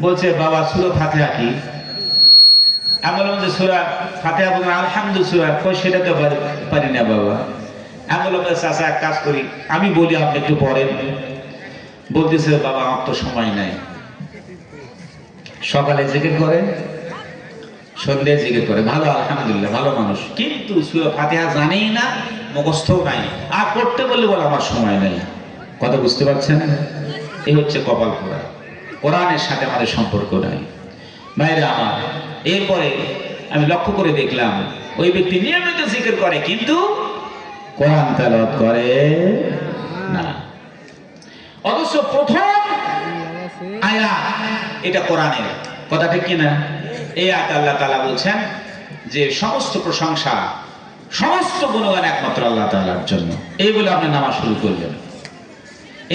বলছে, বাবা সূরা ফাতিহা কি? আমি বললাম যে সূরা ফাতিহা বললাম আলহামদুলিল্লাহ, কই সেটা তো পারি না বাবা। আমি বললাম, চাচা এক কাজ করি, আমি বলি আপনি একটু পড়েন। বলতেছে, বাবা আমার তো সময় নাই, সকালে জিকির করে, সন্ধ্যায় জিকির করে, ভালো আলহামদুলিল্লাহ ভালো মানুষ, কিন্তু সূরা ফাতিহা জানেই না, মুখস্থও নাই, আর পড়তে বললে বলে আমার সময় নাই। কথা বুঝতে পারছেন? এই হচ্ছে কপাল পোড়া, কোরআনের সাথে আমাদের সম্পর্ক নাই। ভাইরা আমার, এরপরে আমি লক্ষ্য করে দেখলাম ওই ব্যক্তি নিয়মিত জিকির করে কিন্তু কোরআন তেলাওয়াত করে না। অথচ প্রথম আয়াত এটা কোরআনের, কথা ঠিক কিনা? এই আয়াত আল্লাহ তাআলা বলছেন যে সমস্ত প্রশংসা সমস্ত গুণগান একমাত্র আল্লাহ তাআলার জন্য। এই বলে আপনি নামাজ শুরু করলেন।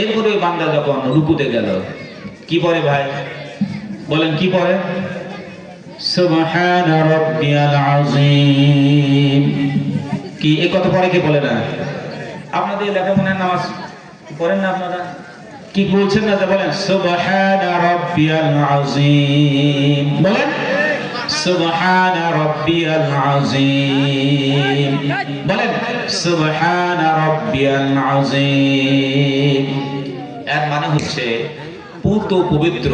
এরপরে ওই বান্দা যখন রুকুতে গেল, কি পড়ে ভাই বলেন? কি পড়ে? সুবহান রাব্বিয়াল আযীম। কি এই কথা পড়ে? কে বলে না? আপনাদের এলাকায় মনে হয় নামাজ পড়েন না আপনারা? কি বলছেন না? বলেন সুবহান রাব্বিয়াল আযীম, বলেন সুবহান রাব্বিয়াল আযীম, বলেন সুবহান রাব্বিয়াল আযীম। এর মানে হচ্ছে পূত পবিত্র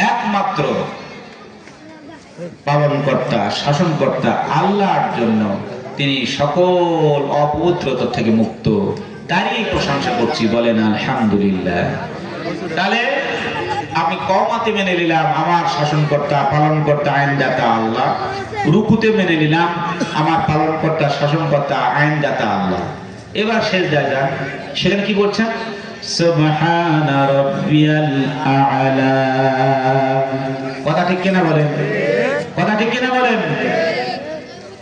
একমাত্র পালনকর্তা শাসনকর্তা আল্লাহর জন্য, তিনি সকল অপবিত্রতা থেকে মুক্ত, তারই প্রশংসা করছি, বলেন আলহামদুলিল্লাহ। তাহলে আমি কওমাতে মেনে নিলাম আমার শাসনকর্তা পালনকর্তা আইনদাতা আল্লাহ, রুকুতে মেনে নিলাম আমার পালনকর্তা শাসনকর্তা আইনদাতা আল্লাহ। এবার সেজদায় যান, সেখানে কি বলছেন? সুবহানা রাব্বিয়াল আ'লা। কথা ঠিক কিনা বলেন? কথা ঠিক কিনা বলেন?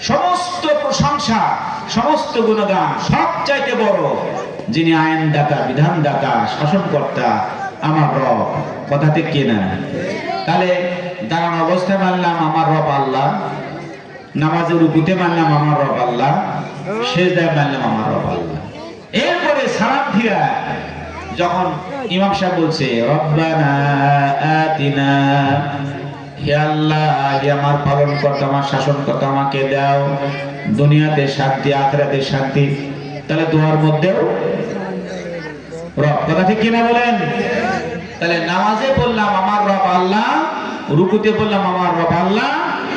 সমস্ত প্রশংসা সমস্ত গুণগান সবচাইতে বড় যিনি আইনদাতা বিধানদাতা শাসনকর্তা আমার রব। কথা ঠিক কিনা? তাহলে দাঁড়ানো অবস্থায় মানলাম আমার রব আল্লাহ, নামাজের রুকুতে মানলাম আমার রব আল্লাহ, সেজদায় মানলাম আমার রব আল্লাহ। এরপরে সালাম ফিরা যখন ইমাম সাহেব বলছে রব্বানা আতিনা, হে আল্লাহ, হে আমার পালনকর্তা আমার শাসনকর্তা, আমাকে দাও দুনিয়াতে শান্তি আখিরাতে শান্তি। তাহলে দোয়ার মধ্যেও রব। কথা ঠিক কিনা বলেন? তাহলে নামাজে বললাম আমার রব আল্লাহ, রুকুতে বললাম আমার রব আল্লাহ,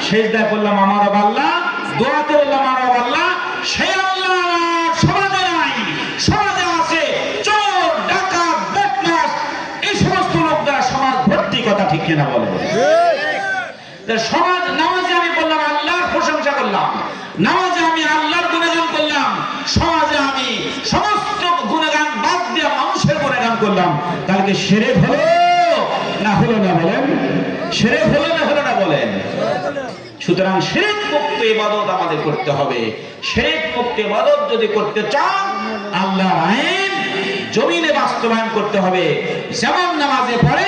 সেজদায় বললাম আমার রব আল্লাহ, দোয়াতে বললাম আমার রব আল্লাহ। সেই আল্লাহ সমাজে নাই, সমাজে আছে চোর ডাকাত বদমাশ, এই সমস্ত লোক দ্বারা সমাজ ভর্তি। কথা ঠিক কিনা বলেন? সমাজ নামাজে আমি বললাম আল্লাহর প্রশংসা করলাম, নামাজে আমি আল্লাহর গুণগান করলাম, সমাজে আমি সমস্ত গুণগান বাদ দিয়ে মানুষের গুণগান করলাম। কালকে শিরক হলো না হলো না বলেন? শিরক হলো না হলো না বলেন? সুতরাং শিরক মুক্ত ইবাদত আমাদের করতে হবে। শিরক মুক্ত ইবাদত যদি করতে চান, আল্লাহর আইন জমিনে বাস্তবায়ন করতে হবে। যেমন নামাজে পড়ে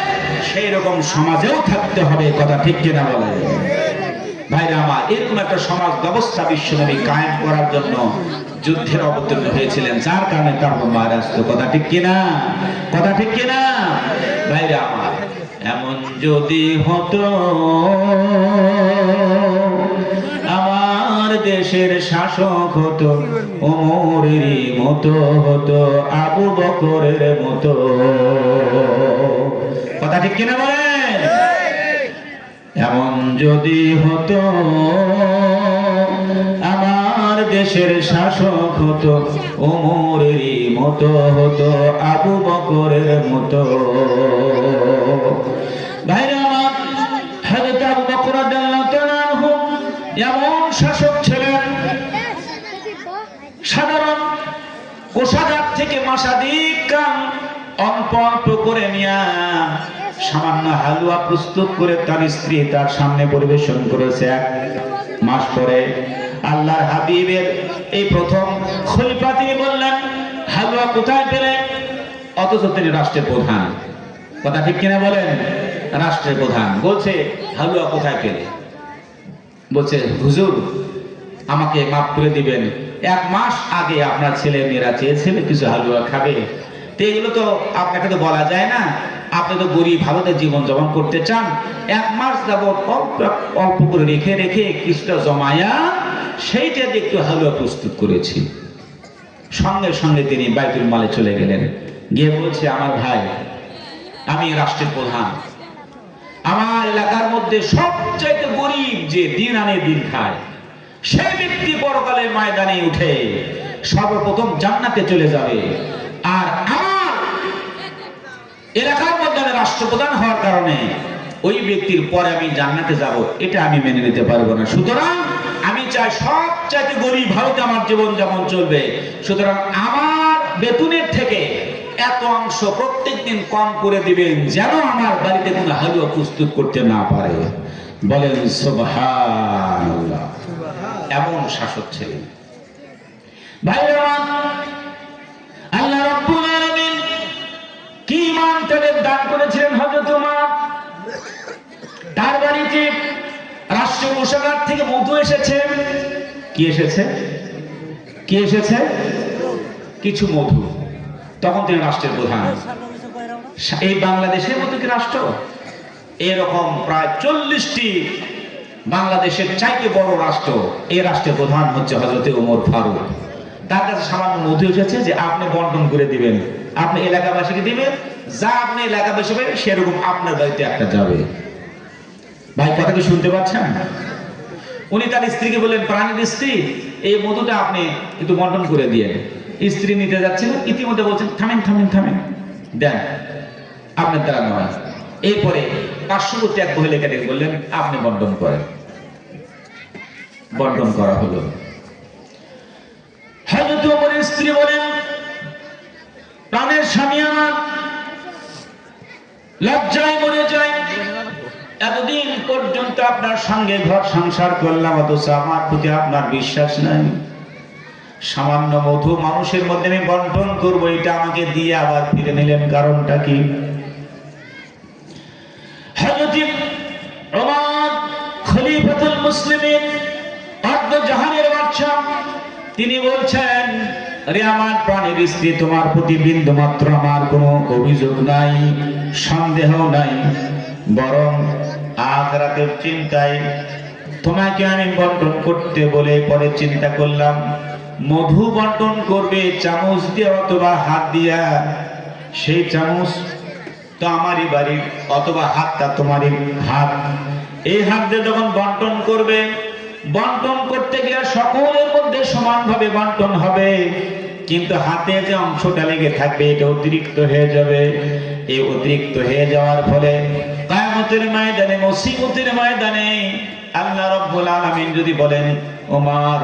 সেই রকম সমাজেও থাকতে হবে। কথা ঠিক কিনা বলেন? ভাইরা আমার, এরকম একটা সমাজ ব্যবস্থা বিশ্বনবী কায়েম করার জন্য যুদ্ধের অবতীর্ণ হয়েছিলেন, যার কারণে তার মারা আসতো। কথা ঠিক কিনা? কথা ঠিক কিনা? ভাইরা আমার, এমন যদি হতো আমার দেশের শাসক হতো ওমরেরই মতো, হতো আবু বকরের মতো। কথা ঠিক কিনা বলেন? এমন যদি হতো আমার দেশের শাসক হতো ওমরেরই মতো, হতো আবু বকরের মতো। ভাইরা আমার, হযরত আবু বকর রাদিয়াল্লাহু তাআলা আনহু এমন শাসক ছিলেন, সাধারণ কোষাগার থেকে মাসাদিক কাম অল্প অল্প করে নিয়া সামান্য হালুয়া প্রস্তুত করে তার স্ত্রী তার সামনে পরিবেশন করেছে। 1 মাস পরে আল্লাহর হাবিবের এই প্রথম খলিফা তিনি বললেন, হালুয়া কোথায় পেলেন? অথচ তিনি রাষ্ট্রের প্রধান। কথা ঠিক কিনা বলেন? রাষ্ট্রের প্রধান বলছে হালুয়া কোথায় পেলে? বলছে, হুজুর আমাকে মাফ করে দিবেন, 1 মাস আগে আপনার ছেলে মেয়েরা চেয়েছিল কিছু হালুয়া খাবে, তো এগুলো তো আপনাকে তো বলা যায় না, আপনি তো গরিব ভারতে জীবন যাপন করতে চান, 1 মাস যাবত অল্প করে রেখে রেখে কিছুটা জমায়া সেইটা দিয়ে একটু হালুয়া প্রস্তুত করেছি। সঙ্গে সঙ্গে তিনি বাইতুল মালে চলে গেলেন, গিয়ে বলছে, আমার ভাই, আমি রাষ্ট্রের প্রধান, আমার এলাকার মধ্যে সবচাইতে গরিব যে দিন আনে দিন খায়, সেই ব্যক্তি পরকালের ময়দানে উঠে সর্বপ্রথম জান্নাতে চলে যাবে, আর আমার এলাকার মধ্যে আমি রাষ্ট্রপ্রধান হওয়ার কারণে ওই ব্যক্তির পরে আমি জান্নাতে যাব, এটা আমি মেনে নিতে পারবো না। সুতরাং আমি চাই সবচাইতে গরিব ভারতে আমার জীবন যেমন চলবে, সুতরাং আমার বেতনের থেকে এত অংশ প্রত্যেকদিন কম করে দিবেন, যেন আমার বাড়িতে কোনো হালুয়া প্রস্তুত করতে না পারে। বলেন সুবহানাল্লাহ। এমন শাসক ছিলেন। ভাইরা, আল্লাহ রাব্বুল আলামিন কি ঈমান তাদের দান করেছিলেন হযরত ওমর। তার বাড়িতে রাষ্ট্রীয় কোষাগার থেকে মধু এসেছে। কি এসেছে? কি এসেছে? কিছু মধু। তখন তিনি রাষ্ট্রের প্রধান। এই বাংলাদেশের মতো কি রাষ্ট্র? এরকম প্রায় 40টি বাংলাদেশের চাইতে বড় রাষ্ট্র, এই রাষ্ট্রের প্রধান হচ্ছে হযরত ওমর ফারুক। তার কাছে সামান্য মধু এসেছে যে আপনি বন্টন করে দিবেন, আপনি এলাকাবাসীকে দিবেন, যা আপনি এলাকাবাসী পাবেন সেরকম আপনার বাড়িতে একটা যাবে। ভাই কথা কি শুনতে পাচ্ছেন? উনি তার স্ত্রীকে বললেন, প্রাণীর স্ত্রী, এই মধুটা আপনি একটু বন্টন করে দিয়ে। স্ত্রী নিতে যাচ্ছেন, ইতিমধ্যে বলছেন, থামেন থামেন থামেন, দেন, আপনার দ্বারা নয়। এরপরে পার্শ্ববর্তী এক মহিলাকে ডেকে বললেন, আপনি বন্টন করেন। বন্টন করা হলো। হযরত ওমরের স্ত্রী বলেন, প্রাণের স্বামী আমার, লজ্জায় মরে যায়, এতদিন পর্যন্ত আপনার সঙ্গে ঘর সংসার করলাম, অথচ আমার প্রতি আপনার বিশ্বাস নাই। সামান্য মধু মানুষের মধ্যে আমি বন্টন করবো, এটা আমাকে দিয়ে আবার ফিরে নিলেন, কারণটা কি? হযরত ওমর খলিফাতুল মুসলিমিন, অর্ধ জাহানের বাদশা, তিনি বলছেন, আরে আমার প্রাণের স্ত্রী, তোমার প্রতি বিন্দু মাত্র আমার কোনো অভিযোগ নাই, সন্দেহ নাই, বরং আজ রাতের চিন্তায় তোমাকে আমি বন্টন করতে বলে পরে চিন্তা করলাম, মধু বন্টন করবে চামচ দিয়ে অথবা হাত দিয়া, সেই চামচ তো আমারই বাড়ির, অথবা হাতটা তোমারই হাত, এই হাত দিয়ে যখন বন্টন করবে, বন্টন করতে গিয়ে সকলের মধ্যে সমানভাবে বন্টন হবে, কিন্তু হাতে যে অংশটা লেগে থাকবে এটা অতিরিক্ত হয়ে যাবে। এই অতিরিক্ত হয়ে যাওয়ার ফলে কিয়ামতের ময়দানে, মুসিবতের ময়দানে আল্লাহ রাব্বুল আলামিন যদি বলেন, ওমর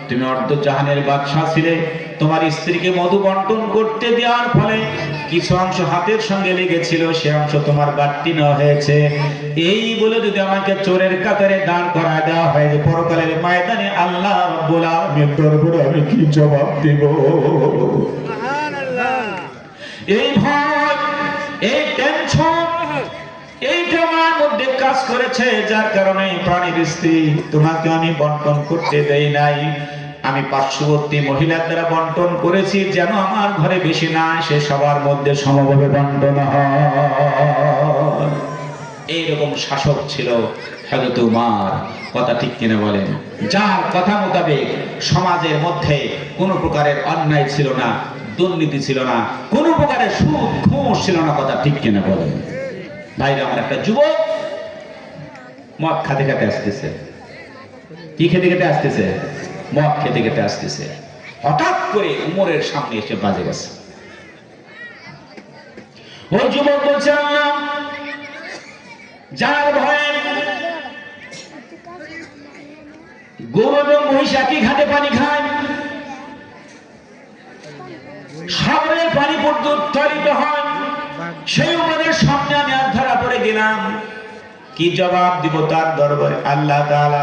তুমি অর্ধ জাহানের বাদশা ছিলে, তোমার স্ত্রীকে মধু বন্টন করতে দেওয়ার ফলে কিছু অংশ হাতের সঙ্গে লেগেছিল, সে অংশ তোমার বাড়তি নেওয়া হয়েছে, এই বলে যদি আমাকে চোরের কাতারে দাঁড় করায় দেওয়া হয় পরকালের ময়দানে, আল্লাহ রাব্বুল আলামিনের দরবারে আমি কি জবাব দেব? এই ভয়, এই টেনশন, এইটা আমার মধ্যে কাজ করেছে, যার কারণে প্রাণীর স্ত্রী তোমাকে আমি বন্টন করতে দেই নাই। আমি পার্শ্ববর্তী মহিলার দ্বারা বন্টন করেছি, যেন আমার ঘরে বেশি না আসে, সবার মধ্যে সমভাবে বন্টন হয়। এইরকম শাসক ছিল হযরত ওমর। কথা ঠিক কিনা বলেন? যার কথা মোতাবেক সমাজের মধ্যে কোনো প্রকারের অন্যায় ছিল না, দুর্নীতি ছিল না, কোনো প্রকারের সুদ ঘুষ ছিল না। কথা ঠিক কিনা বলেন? ভাইরা আমার, একটা যুবক মদ খেতে খেতে আসতেছে। কি খেতে খেতে আসতেছে? মদ খেতে খেতে আসতেছে। হঠাৎ করে উমরের সামনে এসে বাজে গেছে। ওই যুবক বলছে, আল্লাহ, যার ভয়ে গরু এবং মহিষ একই ঘাটে পানি খায়, সাগরের পানি পর্যন্ত উত্তোলিত হয়, সেই উমরের সামনে আমি আর ধরা কি জবাব দিব তার দরবারে? আল্লাহ তাআলা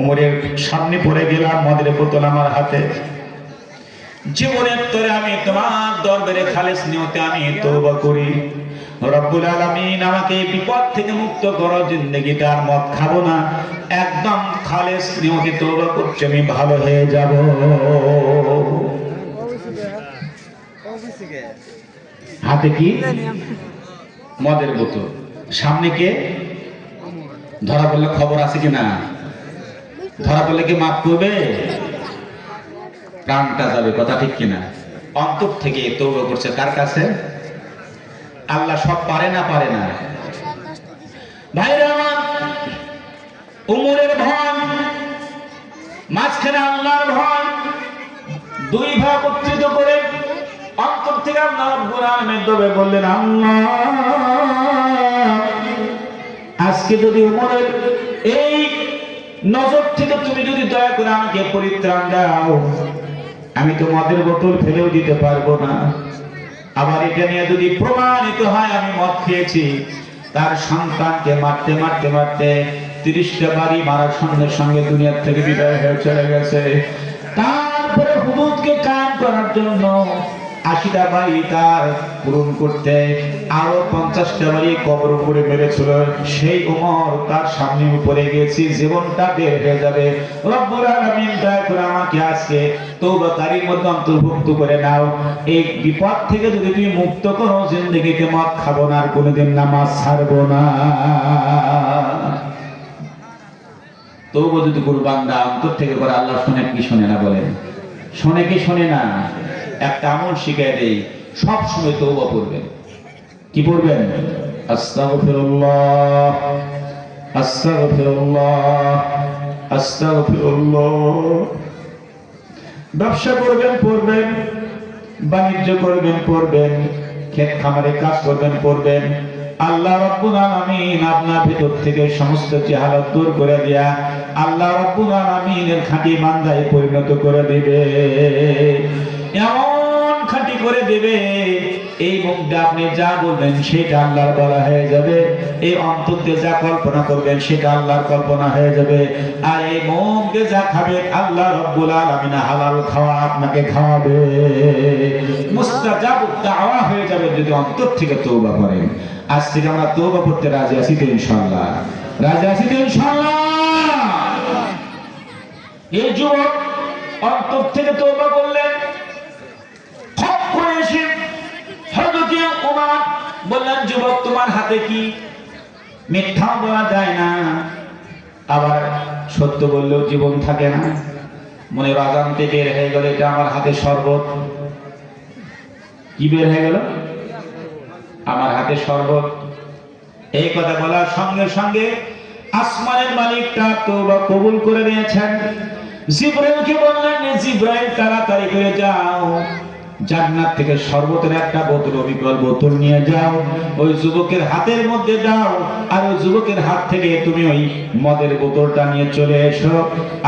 উমরের সামনে পড়ে গেলাম, মদের বোতল আমার হাতে। জীবনের তরে আমি তোমার দরবারে খালেস নিয়তে আমি তওবা করি, রব্বুল আলামিন আমাকে এই বিপদ থেকে মুক্ত করো, জিন্দেগিতে আর মদ খাবো না, একদম খালেস নিয়তে তওবা করছি, আমি ভালো হয়ে যাব। হাতে কি? মদের বোতল। সামনে কে? ধরা পড়লে খবর আছে কিনা? ধরা পড়লে কি মাফ করবে? প্রাণটা যাবে, কথা ঠিক কিনা? অন্তর থেকে তওবা করছে কার কাছে? আল্লাহ সব পারে না? পারে না? ভাইরা আমার, উমরের ভয়, মাঝখানে আল্লাহর ভয়, দুই ভাগ একত্রিত করে অন্তর থেকে আল্লাহ রাব্বুল আলামিন দবে বললেন, আল্লাহ আজকে যদি উমরের এই নজর থেকে তুমি যদি দয়া করে আমাকে পরিত্রাণ দাও, আমি তো মদের বোতল ফেলেও দিতে পারবো না। আবার এটা নিয়ে যদি প্রমাণিত হয় আমি মদ খেয়েছি, তার সন্তানকে মারতে মারতে মারতে 30টা বাড়ি মারার সঙ্গে সঙ্গে দুনিয়ার থেকে বিদায় হয়ে চলে গেছে। তারপরে হুদুদকে কায়েম করার জন্য 80টা বাড়ি তার পূরণ করতে আরো 50টা বাড়ি কবর উপরে মেরেছিল। সেই উমর তার সামনে উপরে গেছি, জীবনটা বের হয়ে যাবে। রব্বুল আলামিন দয়া করে আমাকে আজকে তওবাকারীর মধ্যে অন্তর্ভুক্ত করে নাও। এই বিপদ থেকে যদি তুমি মুক্ত করো, জিন্দেগিতে মদ খাবো না, আর কোনোদিন নামাজ ছাড়বো না। তওবা যদি কোনো বান্দা অন্তর থেকে করে, আল্লাহ শুনে কি শোনে না? বলেন, শোনে কি শোনে না? একটা আমল শিখিয়ে দেই, সব সময় তওবা করবেন। কি পড়বেন? আস্তাগফিরুল্লাহ, আস্তাগফিরুল্লাহ, আস্তাগফিরুল্লাহ। ব্যবসা করবেন পড়বেন, বাণিজ্য করবেন পড়বেন, ক্ষেত খামারে কাজ করবেন পড়বেন। আল্লাহ রাব্বুল আলামিন আপনার ভিতর থেকে সমস্ত জাহালত দূর করে দিয়া আল্লাহ রাব্বুল আলামিনের খাঁটি বান্দায় পরিণত করে দিবে, এমন খাঁটি করে দেবে। এই মুখে আপনি যা বলবেন সেটা আল্লাহর বলা হয়ে যাবে, এই অন্তর দিয়ে যা কল্পনা করবেন সেটা আল্লাহর কল্পনা হয়ে যাবে। আর এই মুখে যা খাবেন আল্লাহ রাব্বুল আলামিন হালাল খাওয়া আপনাকে খাওয়াবে, মুস্তাজাবুদ দাওয়া হয়ে যাবে যদি অন্তর থেকে তওবা করেন। আজ থেকে আমরা তওবা করতে রাজি আছি তো ইনশাআল্লাহ? রাজি আছি তো ইনশাআল্লাহ? এই যুবক অন্তর থেকে তওবা করলেন। খুব করে এসে হযরত ওমর বললেন, যুবক তোমার হাতে কি? মিথ্যা বলা যায় না, আবার সত্য বললেও জীবন থাকে না। মনে রাজান্তে বের হয়ে গেল, এটা আমার হাতে শরবত। কি বের হয়ে গেল? আমার হাতে শরবত। এই কথা বলার সঙ্গে সঙ্গে আসমানের মালিকটা তওবা কবুল করে নিয়েছেন। জিবরাইলকে বললেন, জিবরাইল তাড়াতাড়ি করে যাও, জান্নাত থেকে শরবতের একটা বোতল, অবিকল বোতল নিয়ে যাও, ওই যুবকের হাতের মধ্যে দাও, আর ওই যুবকের হাত থেকে তুমি ওই মদের বোতলটা নিয়ে চলে এসো।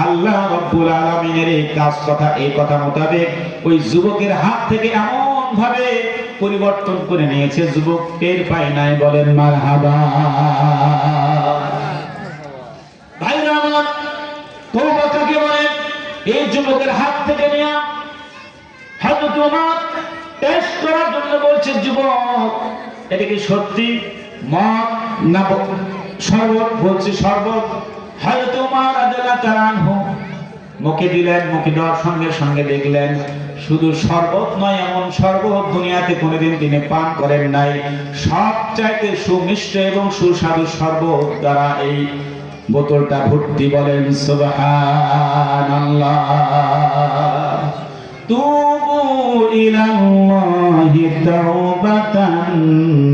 আল্লাহ রাব্বুল আলামিনের এই কাজ কথা, এই কথা মোতাবেক ওই যুবকের হাত থেকে এমন ভাবে পরিবর্তন করে নিয়েছে, যুবক টের পায় নাই। বলেন মারহাবা। ভাইরা আমার, তওবা কাকে বলে? এই যুবকের হাত থেকে নিয়ে হযরত ওমর টেস্ট করার জন্য বলছে, যুবক এটা কি সত্যি মদ না শরবত? বলছে শরবত। হযরত ওমর রাদিয়াল্লাহু তাআলা আনহু মুখে দিলেন, মুখে দেওয়ার সঙ্গে সঙ্গে দেখলেন শুধু শরবত নয়, এমন শরবত দুনিয়াতে কোনোদিন তিনি পান করেন নাই। সবচাইতে সুমিষ্ট এবং সুস্বাদু শরবত দ্বারা এই বোতলটা ভর্তি। বলেন সুবহানাল্লাহ। তুবু ইলাল্লাহি তাওবাতান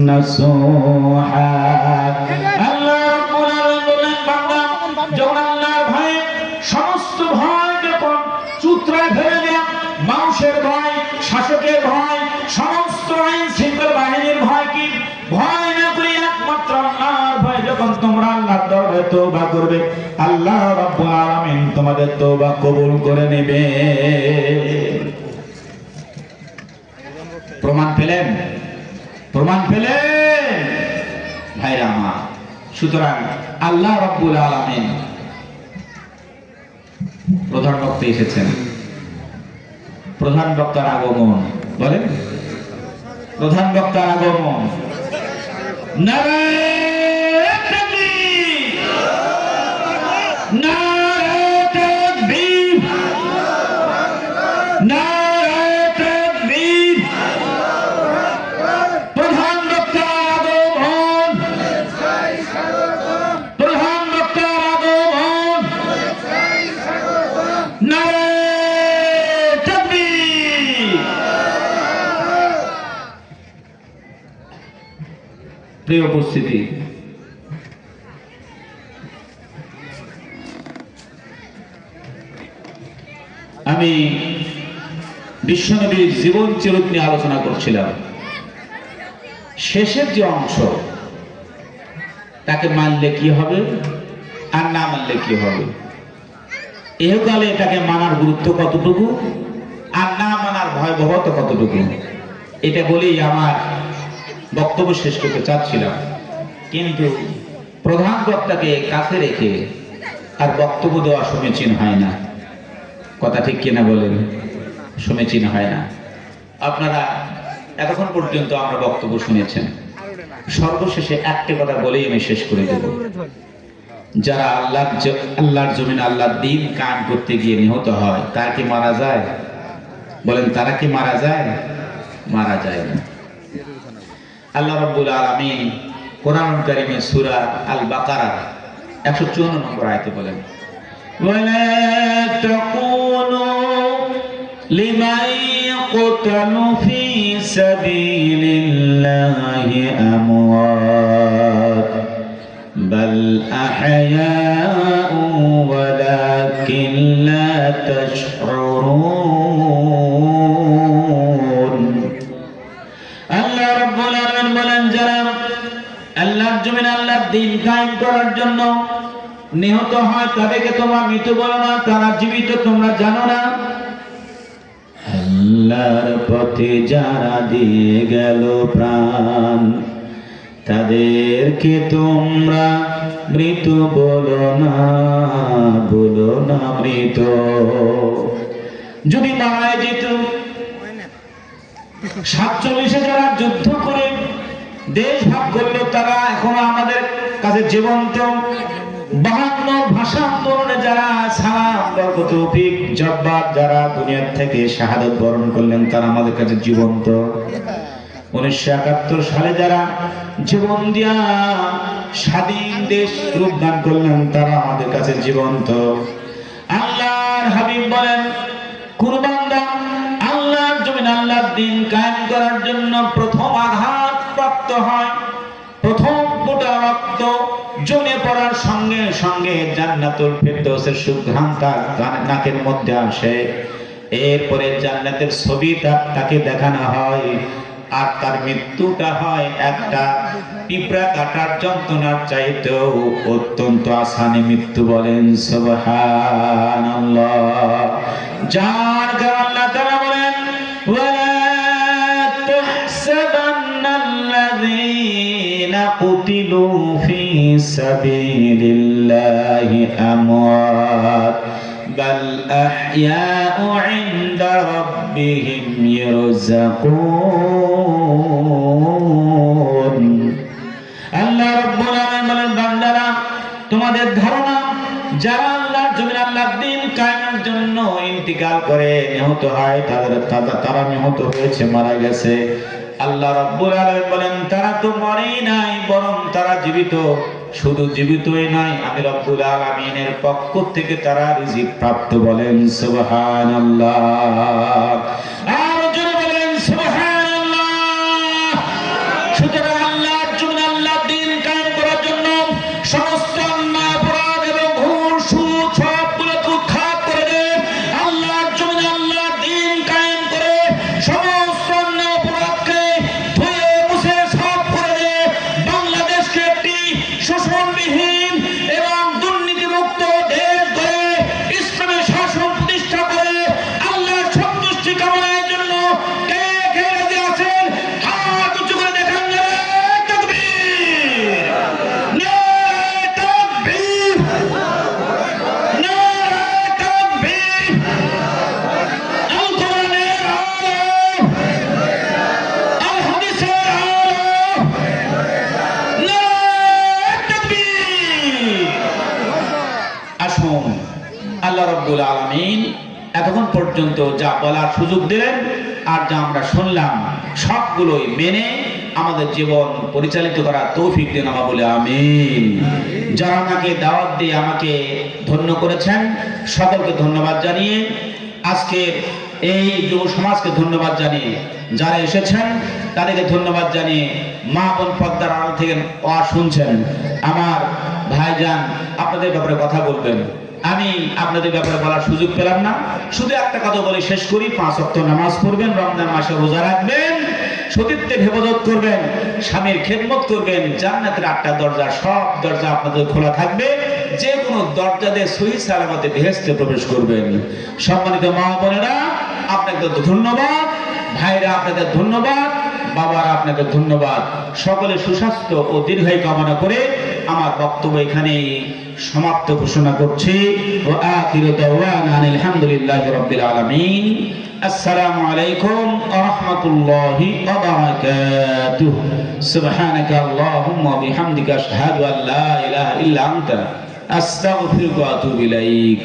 নাসুহা। আল্লাহ রাব্বুল আলামিন বলেন, বান্দা যখন আল্লাহর ভয়ে, সমস্ত ভয় যখন চুতরায় ফেলে দেয়া, মানুষের ভয়, শাসকের ভয়, সমস্ত আইন শৃঙ্খলা বাহিনীর ভয়, কি ভয় না করে একমাত্র আল্লাহর ভয় যখন তোমরা আল্লাহর দরবারে তওবা করবে, আল্লাহ রাব্বুল আলামিন তোমাদের তওবা কবুল করে নেবে। প্রমাণ পেলেন? প্রমাণ পেলেন? ভাইরা আমার, সুতরাং আল্লাহ রাব্বুল আলামিন প্রধান বক্তা এসেছেন, প্রধান বক্তার আগমন, বলেন প্রধান বক্তার আগমন। নারায়ে তাকবীর, নারায়ে তাকবীর, নারায়ে তাকবীর। প্রধান বক্তার আগমন, প্রধান বক্তার আগমন। নারায়ে তাকবীর। প্রিয় উপস্থিতি, আমি বিশ্বনবীর জীবন চরিত নিয়ে আলোচনা করছিলাম। শেষের যে অংশ, তাকে মানলে কি হবে আর না মানলে কি হবে, এহকালে এটাকে মানার গুরুত্ব কতটুকু আর না মানার ভয়াবহতা কতটুকু, এটা বলেই আমার বক্তব্য শেষ করতে চাচ্ছিলাম। কিন্তু প্রধান বক্তাকে কাছে রেখে আর বক্তব্য দেওয়া সমীচীন হয় না। কথা ঠিক কিনা বলেন? সমীচীন হয় না। আপনারা এতক্ষণ পর্যন্ত আমরা বক্তব্য শুনেছেন, সর্বশেষে একটা কথা বলেই আমি শেষ করে দেব। যারা আল্লাহর জমিন আল্লাহর দ্বীন কায়েম করতে গিয়ে নিহত হয়, তারা কি মারা যায়? বলেন, তারা কি মারা যায়? মারা যায় না। আল্লাহ রাব্বুল আলামিন কোরআন কারীমে সূরা আল বাকারা 154 নম্বর আয়াতে বলেন, ওয়ালা তাকুনু লিমান ইয়াকতালু ফি সাবিলিল্লাহি আমওয়াত বাল আহয়াউ ওয়ালাকিন লা তাশউরুন। আল্লাহ রাব্বুল আলামিন বলেন, যারা আল্লাহর জমিনে আল্লাহর দ্বীন কায়েম করার জন্য নিহত হয়, তাদেরকে তোমরা মৃত বলো না, তারা জীবিত, তোমরা জানো না? আল্লাহর পথে যারা দিয়ে গেল প্রাণ, তাদেরকে তোমরা মৃত বলো না, বলো না মৃত। যদি মারা যেত, 47-এ যারা যুদ্ধ করে দেশ ভাগ করলো, তারা এখনো আমাদের কাছে জীবন্ত। 52 ভাষা আন্দোলনে যারা সালাম, বরকত, তৌফিক, জব্বার যারা দুনিয়া থেকে শাহাদাত বরণ করলেন, তারা আমাদের কাছে জীবন্ত। 1971 সালে যারা জীবন দিয়া স্বাধীন দেশ রূপদান করলেন, তারা আমাদের কাছে জীবন্ত। আল্লাহর হাবিব বলেন, কোন বান্দা আল্লাহর জমিন আল্লাহর দ্বীন কায়েম করার জন্য প্রথম আঘাত প্রাপ্ত হয়, প্রথম ফোঁটা রক্ত জমে পড়ার সঙ্গে সঙ্গে জান্নাতুল ফেরদৌসের সুঘ্রাণ তার নাকের মধ্যে আসে। এরপরে জান্নাতের ছবি তাকে দেখানো হয়, আর তার মৃত্যুটা হয় একটা পিঁপড়া কাটার যন্ত্রণার চাইতেও অত্যন্ত আসানি মৃত্যু। বলেন সুবহানাল্লাহ। যার কারণে আল্লাহ তাআলা বলেন, ওয়ালা তাহসাবান্নাল্লাযীনা কুতিলু ফী সাবিলিল্লাহি আমওয়াত বাল আহইয়াউ ইনদা রাব্বিহিম ইরযাকুন। আল্লাহ রাব্বুল আলামিন বলেন, বান্দারা, তোমাদের ধারণা যারা আল্লাহর জমিনে আল্লাহর দ্বীন কায়েমের জন্য ইন্তিকাল করে নিহত হয়, তারা নিহত হয়েছে, মারা গেছে। আল্লাহ রাব্বুল আলামিন বলেন, তারা তো মরেই নাই, বরং তারা জীবিত। শুধু জীবিতই নয়, আমি রব্বুল আলামিনের পক্ষ থেকে তারা রিজিক প্রাপ্ত। বলেন সুবহানাল্লাহ। আর জোরে বলেন সুবহানাল্লাহ। সুতরাং আল্লাহর জমিনে আল্লাহর দ্বীন কায়েম করার জন্য সমস্ত অন্যায়, অপরাধ এবং ঘুষ, সুদ সবগুলোকে উৎখাত করে দেয়। আল্লাহর জমিনে আল্লাহর দ্বীন কায়েম করে সমস্ত অন্যায় অপরাধকে ধুয়ে মুছে সাফ করে দেয়। বাংলাদেশকে একটি শোষণবিহীন এবং দুর্নীতিমুক্ত দেশ গড়ে ইসলামের শাসন প্রতিষ্ঠা করে আল্লাহর সন্তুষ্টি কামনার জন্য কে কে রাজি আছেন? হাত উঁচু করে দেখান। নারায়ে তাকবীর, নারায়ে আল্লাহ রাব্বুল আলামিন এতক্ষণ পর্যন্ত যা বলার সুযোগ দিলেন আর যা আমরা শুনলাম সবগুলোই মেনে আমাদের জীবন পরিচালিত করার তৌফিক দেন আমরা বলে আমিন। যারা আমাকে দাওয়াত দিয়ে আমাকে ধন্য করেছেন সকলকে ধন্যবাদ জানিয়ে, আজকের এই যুব সমাজকে ধন্যবাদ জানিয়ে, যারা এসেছেন তাদেরকে ধন্যবাদ জানিয়ে, মা বোন পর্দার আড়াল থেকে ওয়াজ শুনছেন, আমার ভাইজান আপনাদের ব্যাপারে কথা বলবেন, আমি আপনাদের ব্যাপারে বলার সুযোগ পেলাম না, শুধু একটা কথা বলে শেষ করি। 5 ওয়াক্ত নামাজ পড়বেন, রমজান মাসে রোজা রাখবেন, সতীত্বের হেফাজত করবেন, স্বামীর খেদমত করবেন, জান্নাতের 8টা দরজা, সব দরজা আপনাদের খোলা থাকবে, যে কোনো দরজা দিয়ে সহি সালামতে বেহেশতে প্রবেশ করবেন। সম্মানিত মা বোনেরা আপনাদের ধন্যবাদ, ভাইরা আপনাদের ধন্যবাদ, বাবারা আপনাদের ধন্যবাদ। সকলে সুস্বাস্থ্য ও দীর্ঘায়ু কামনা করে আমার বক্তব্য এখানে সমাপ্ত ঘোষণা করছি। ওয়া আখিরু দাওয়ানা আলহামদুলিল্লাহি রাব্বিল আলামিন। আসসালামু আলাইকুম ওয়া রাহমাতুল্লাহি ওয়া বারাকাতুহু। সুবহানাকা আল্লাহুম্মা ওয়া বিহামদিকা আশহাদু আন লা ইলাহা ইল্লা আনতা আস্তাগফিরুকা ওয়া আতুবু ইলাইক।